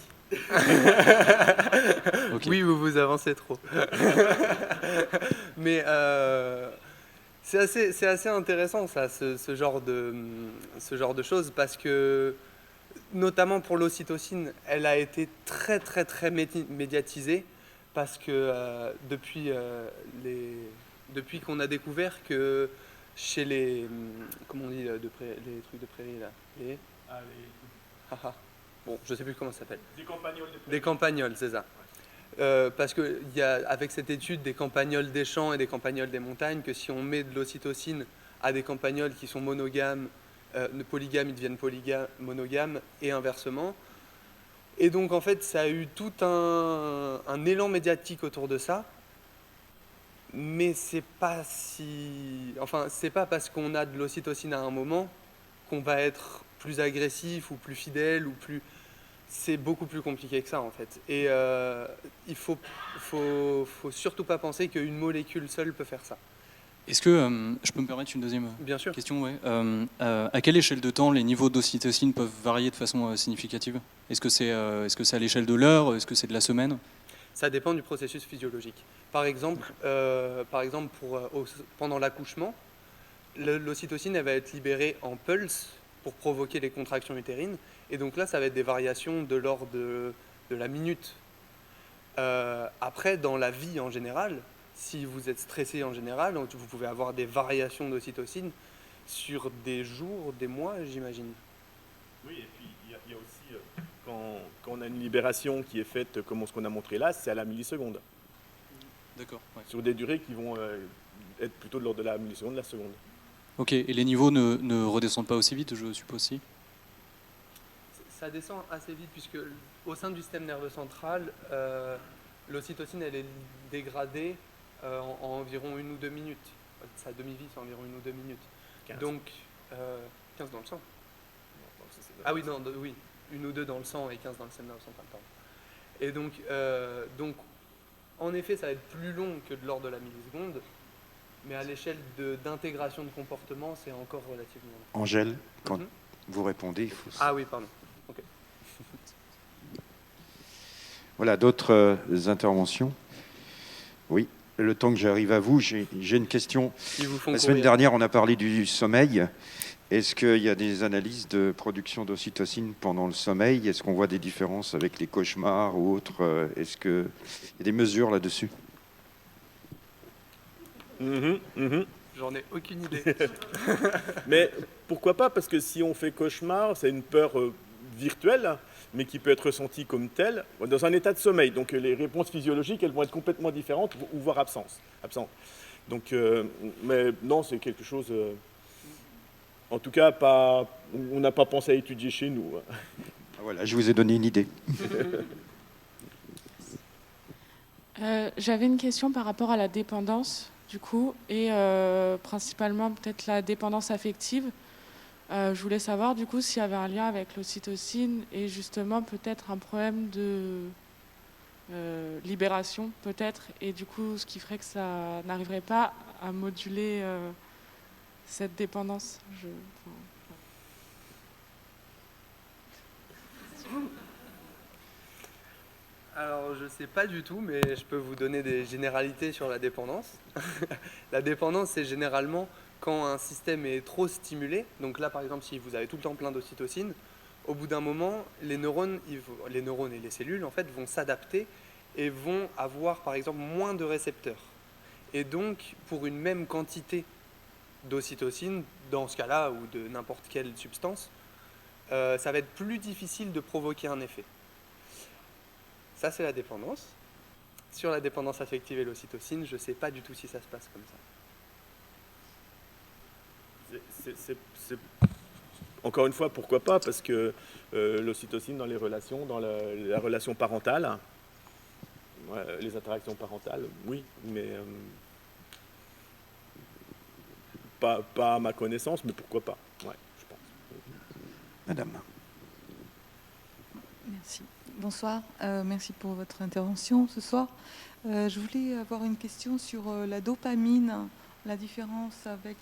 Okay. Oui, vous avancez trop. Mais c'est assez intéressant ça, ce genre de choses, parce que notamment pour l'ocytocine, elle a été très très très médiatisée, parce que depuis qu'on a découvert que chez les, comment on dit, les trucs de prairie là, bon, je sais plus comment ça s'appelle. Des campagnols de prairie. Des campagnols, c'est ça. Parce qu'il y a, avec cette étude des campagnols des champs et des campagnols des montagnes, que si on met de l'ocytocine à des campagnols qui sont monogames, polygames, ils deviennent monogames, et inversement. Et donc en fait, ça a eu tout un élan médiatique autour de ça, mais c'est pas parce qu'on a de l'ocytocine à un moment qu'on va être plus agressif ou plus fidèle ou plus... C'est beaucoup plus compliqué que ça en fait. Et il faut surtout pas penser qu'une molécule seule peut faire ça. Est-ce que je peux me permettre une deuxième Bien sûr. question? Ouais. À quelle échelle de temps les niveaux d'ocytocine peuvent varier de façon significative? Est-ce que c'est à l'échelle de l'heure? Est-ce que c'est de la semaine? Ça dépend du processus physiologique. Par exemple, pendant l'accouchement, l'ocytocine elle va être libérée en pulse pour provoquer les contractions utérines. Et donc là, ça va être des variations de l'ordre de la minute. Après, dans la vie en général, si vous êtes stressé en général, vous pouvez avoir des variations d'ocytocine sur des jours, des mois, j'imagine. Oui, et puis il y a aussi, quand on a une libération qui est faite comme ce qu'on a montré là, c'est à la milliseconde. D'accord. Ouais. Sur des durées qui vont être plutôt de l'ordre de la milliseconde, de la seconde. Ok, et les niveaux ne redescendent pas aussi vite, je suppose aussi? Ça descend assez vite, puisque au sein du système nerveux central, l'ocytocine elle est dégradée en environ 1 ou 2 minutes. Sa demi-vie, c'est environ 1 ou 2 minutes. 15. Donc, 15 dans le sang. Non, ça, Ah oui, non, oui, 1 ou 2 dans le sang et 15 dans le système nerveux central, pardon. Et donc, en effet, ça va être plus long que de l'ordre de la milliseconde, Mais à l'échelle d'intégration de comportement, c'est encore relativement long. Angèle, quand vous répondez, il faut... Ah oui, pardon. Ok. Voilà, d'autres interventions? Oui, le temps que j'arrive à vous, j'ai une question. Ils vous font La semaine courir. dernière, on a parlé du sommeil. Est-ce qu'il y a des analyses de production d'ocytocine pendant le sommeil? Est-ce qu'on voit des différences avec les cauchemars ou autres? Est-ce qu'il y a des mesures là-dessus? J'en ai aucune idée. Mais pourquoi pas? Parce que si on fait cauchemar, c'est une peur virtuelle, mais qui peut être ressentie comme telle, dans un état de sommeil. Donc les réponses physiologiques, elles vont être complètement différentes, ou voire absentes. Donc, mais non, c'est quelque chose... en tout cas, on n'a pas pensé à étudier chez nous. Voilà, je vous ai donné une idée. J'avais une question par rapport à la dépendance, du coup, et principalement peut-être la dépendance affective. Je voulais savoir, du coup, s'il y avait un lien avec l'ocytocine et justement peut-être un problème de libération, peut-être, et du coup, ce qui ferait que ça n'arriverait pas à moduler cette dépendance. Alors, je ne sais pas du tout, mais je peux vous donner des généralités sur la dépendance. La dépendance, c'est généralement quand un système est trop stimulé. Donc là, par exemple, si vous avez tout le temps plein d'ocytocine, au bout d'un moment, les neurones et les cellules, en fait, vont s'adapter et vont avoir, par exemple, moins de récepteurs. Et donc, pour une même quantité d'ocytocine, dans ce cas-là, ou de n'importe quelle substance, ça va être plus difficile de provoquer un effet. Ça, c'est la dépendance. Sur la dépendance affective et l'ocytocine, je ne sais pas du tout si ça se passe comme ça. Encore une fois, pourquoi pas? Parce que l'ocytocine dans les relations, dans la relation parentale, les interactions parentales, oui, mais pas à ma connaissance, mais pourquoi pas? Ouais, je pense. Madame. Merci. Bonsoir, merci pour votre intervention ce soir. Je voulais avoir une question sur la dopamine, la différence avec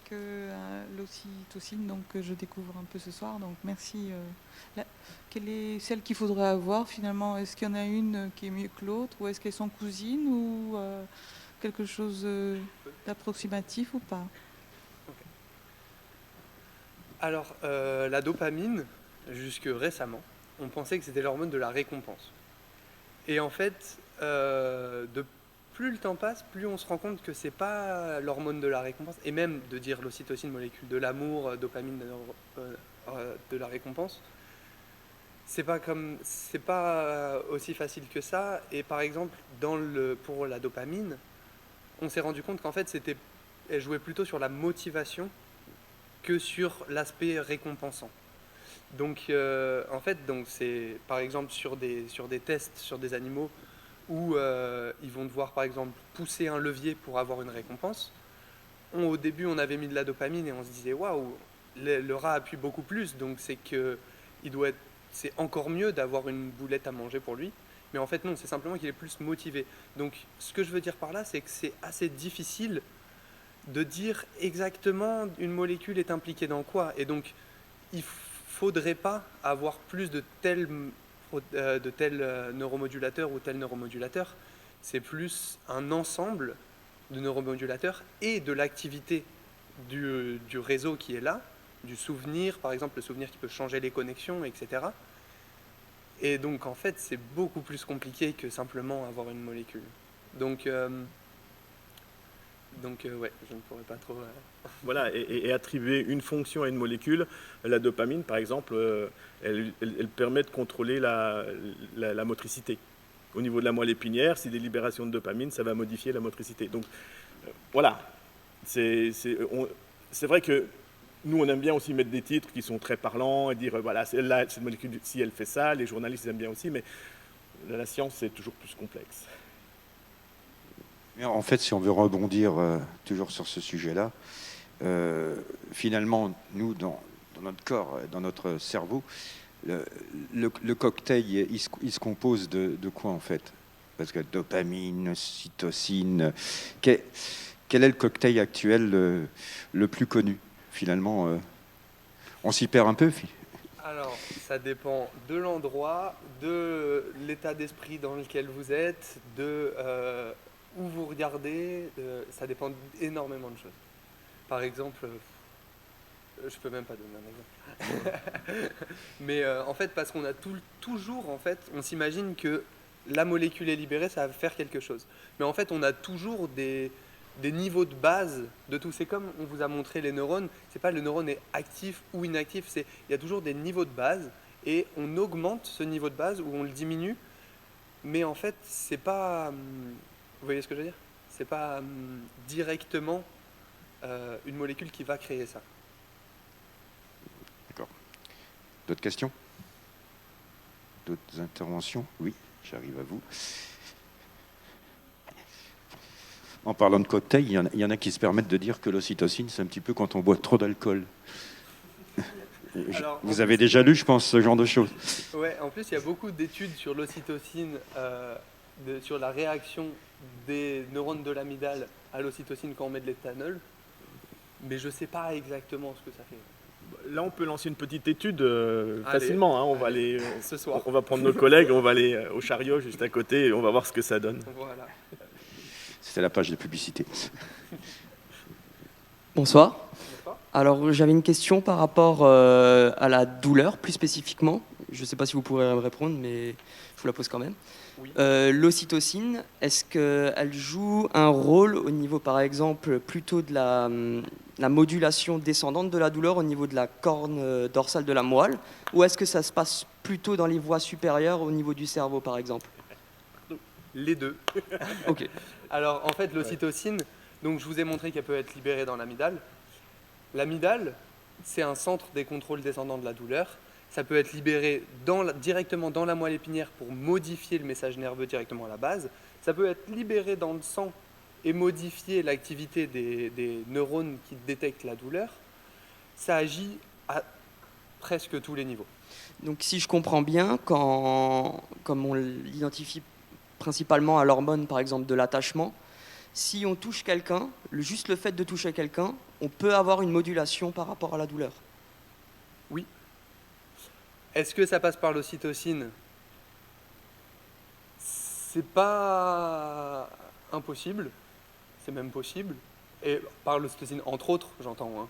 l'ocytocine, donc que je découvre un peu ce soir. Donc merci. Quelle est celle qu'il faudrait avoir finalement? Est-ce qu'il y en a une qui est mieux que l'autre, ou est-ce qu'elles sont cousines, ou quelque chose d'approximatif ou pas? Alors, la dopamine, jusque récemment, on pensait que c'était l'hormone de la récompense. Et en fait, plus le temps passe, plus on se rend compte que c'est pas l'hormone de la récompense, et même de dire l'ocytocine, molécule de l'amour, dopamine de la récompense, c'est pas aussi facile que ça. Et par exemple, pour la dopamine, on s'est rendu compte qu'en fait, elle jouait plutôt sur la motivation que sur l'aspect récompensant. Donc, en fait, c'est par exemple sur des tests sur des animaux où ils vont devoir, par exemple, pousser un levier pour avoir une récompense. Au début, on avait mis de la dopamine et on se disait waouh, le rat appuie beaucoup plus, donc c'est encore mieux d'avoir une boulette à manger pour lui. Mais en fait, non, c'est simplement qu'il est plus motivé. Donc, ce que je veux dire par là, c'est que c'est assez difficile de dire exactement une molécule est impliquée dans quoi. Et donc, il faudrait pas avoir plus de tel neuromodulateur ou tel neuromodulateur. C'est plus un ensemble de neuromodulateurs et de l'activité du réseau qui est là, du souvenir, par exemple le souvenir qui peut changer les connexions, etc. Et donc en fait c'est beaucoup plus compliqué que simplement avoir une molécule. Donc ouais, je ne pourrais pas trop... Voilà, et attribuer une fonction à une molécule, la dopamine par exemple, elle permet de contrôler la motricité. Au niveau de la moelle épinière, si des libérations de dopamine, ça va modifier la motricité. Donc voilà, c'est vrai que nous on aime bien aussi mettre des titres qui sont très parlants et dire voilà, celle-là, cette molécule, si elle fait ça, les journalistes aiment bien aussi, mais la science c'est toujours plus complexe. En fait, si on veut rebondir toujours sur ce sujet-là, finalement, nous, dans notre corps, dans notre cerveau, le cocktail, il se compose de quoi en fait? Parce que dopamine, cytocine, quel est le cocktail actuel le plus connu? Finalement, on s'y perd un peu. Alors, ça dépend de l'endroit, de l'état d'esprit dans lequel vous êtes, de où vous regardez. Ça dépend énormément de choses. Par exemple, je peux même pas donner un exemple. Mais en fait, parce qu'on a toujours, en fait, on s'imagine que la molécule est libérée, ça va faire quelque chose. Mais en fait, on a toujours des niveaux de base de tout. C'est comme on vous a montré les neurones, c'est pas le neurone est actif ou inactif, il y a toujours des niveaux de base et on augmente ce niveau de base ou on le diminue, mais en fait c'est pas, vous voyez ce que je veux dire? C'est pas directement une molécule qui va créer ça. D'accord. D'autres questions? D'autres interventions? Oui, j'arrive à vous. En parlant de cocktail, il y en a qui se permettent de dire que l'ocytocine, c'est un petit peu quand on boit trop d'alcool. Alors, vous avez déjà lu, je pense, ce genre de choses. Ouais, en plus, il y a beaucoup d'études sur l'ocytocine, sur la réaction des neurones de l'amygdale à l'ocytocine quand on met de l'éthanol, mais je ne sais pas exactement ce que ça fait. Là, on peut lancer une petite étude Allez, facilement. Hein. On va aller ce soir. On va prendre nos collègues, on va aller au chariot juste à côté et on va voir ce que ça donne. Voilà. C'est la page de publicité. Bonsoir. Bonsoir. Alors j'avais une question par rapport à la douleur, plus spécifiquement. Je ne sais pas si vous pourrez me répondre, mais je vous la pose quand même. Oui. L'ocytocine, est-ce qu'elle joue un rôle au niveau, par exemple, plutôt de la modulation descendante de la douleur au niveau de la corne dorsale de la moelle, ou est-ce que ça se passe plutôt dans les voies supérieures au niveau du cerveau, par exemple? Les deux. Ok. Alors, en fait, l'ocytocine, donc je vous ai montré qu'elle peut être libérée dans l'amygdale. L'amygdale, c'est un centre des contrôles descendants de la douleur. Ça peut être libéré directement dans la moelle épinière pour modifier le message nerveux directement à la base. Ça peut être libéré dans le sang et modifier l'activité des neurones qui détectent la douleur. Ça agit à presque tous les niveaux. Donc si je comprends bien, comme on l'identifie principalement à l'hormone, par exemple, de l'attachement, si on touche quelqu'un, juste le fait de toucher quelqu'un, on peut avoir une modulation par rapport à la douleur. Oui. Est-ce que ça passe par l'ocytocine? C'est pas impossible, c'est même possible. Et par l'ocytocine, entre autres, j'entends.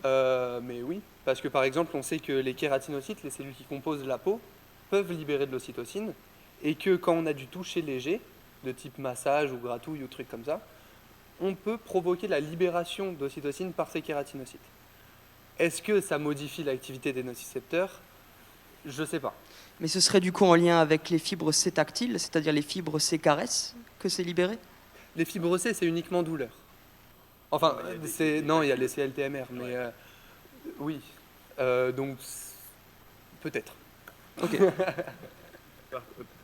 Hein. Mais oui, parce que par exemple, on sait que les kératinocytes, les cellules qui composent la peau, peuvent libérer de l'ocytocine, et que quand on a du toucher léger, de type massage ou gratouille ou trucs comme ça, on peut provoquer la libération d'ocytocine par ces kératinocytes. Est-ce que ça modifie l'activité des nocicepteurs? Je ne sais pas. Mais ce serait du coup en lien avec les fibres C tactiles, c'est-à-dire les fibres C caresses, que c'est libéré? Les fibres C, c'est uniquement douleur. Enfin, non, il y a les CLTMR, mais oui. Donc, peut-être. Ok.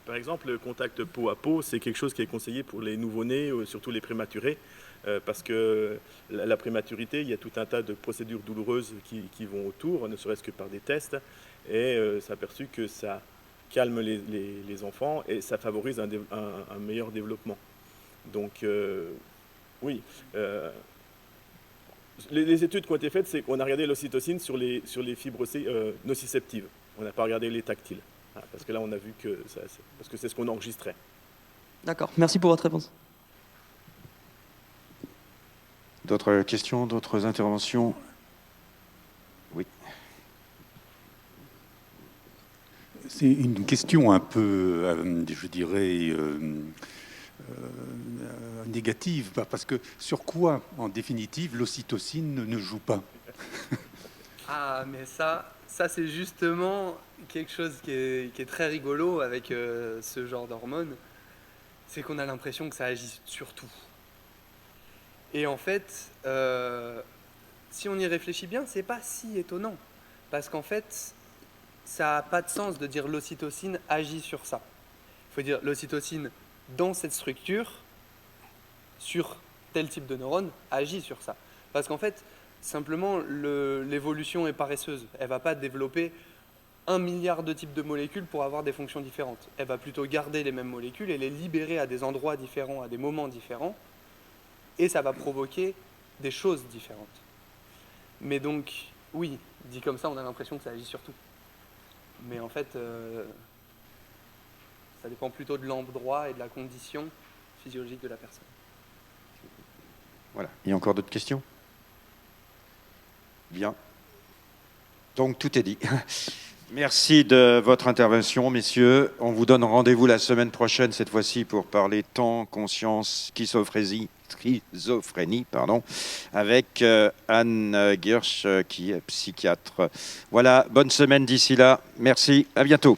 Par exemple, le contact peau à peau, c'est quelque chose qui est conseillé pour les nouveau-nés, surtout les prématurés, parce que la prématurité, il y a tout un tas de procédures douloureuses qui vont autour, ne serait-ce que par des tests, et c'est aperçu que ça calme les enfants et ça favorise un meilleur développement. Donc, oui. Les études qui ont été faites, c'est qu'on a regardé l'ocytocine sur les fibres nociceptives. On n'a pas regardé les tactiles. Parce que là, on a vu que parce que c'est ce qu'on enregistrait. D'accord, merci pour votre réponse. D'autres questions, d'autres interventions? Oui. C'est une question un peu, je dirais, négative, parce que sur quoi, en définitive, l'ocytocine ne joue pas? Ah, mais ça c'est justement quelque chose qui est très rigolo avec ce genre d'hormones, c'est qu'on a l'impression que ça agit sur tout. Et en fait, si on y réfléchit bien, c'est pas si étonnant, parce qu'en fait, ça n'a pas de sens de dire l'ocytocine agit sur ça. Il faut dire l'ocytocine dans cette structure, sur tel type de neurone, agit sur ça. Parce qu'en fait, simplement, l'évolution est paresseuse. Elle ne va pas développer 1 milliard de types de molécules pour avoir des fonctions différentes. Elle va plutôt garder les mêmes molécules et les libérer à des endroits différents, à des moments différents, et ça va provoquer des choses différentes. Mais donc, oui, dit comme ça, on a l'impression que ça agit sur tout. Mais en fait, ça dépend plutôt de l'endroit et de la condition physiologique de la personne. Voilà. Il y a encore d'autres questions? Bien. Donc tout est dit. Merci de votre intervention, messieurs. On vous donne rendez-vous la semaine prochaine, cette fois-ci, pour parler temps, conscience, schizophrénie, avec Anne Girsch, qui est psychiatre. Voilà, bonne semaine d'ici là. Merci, à bientôt.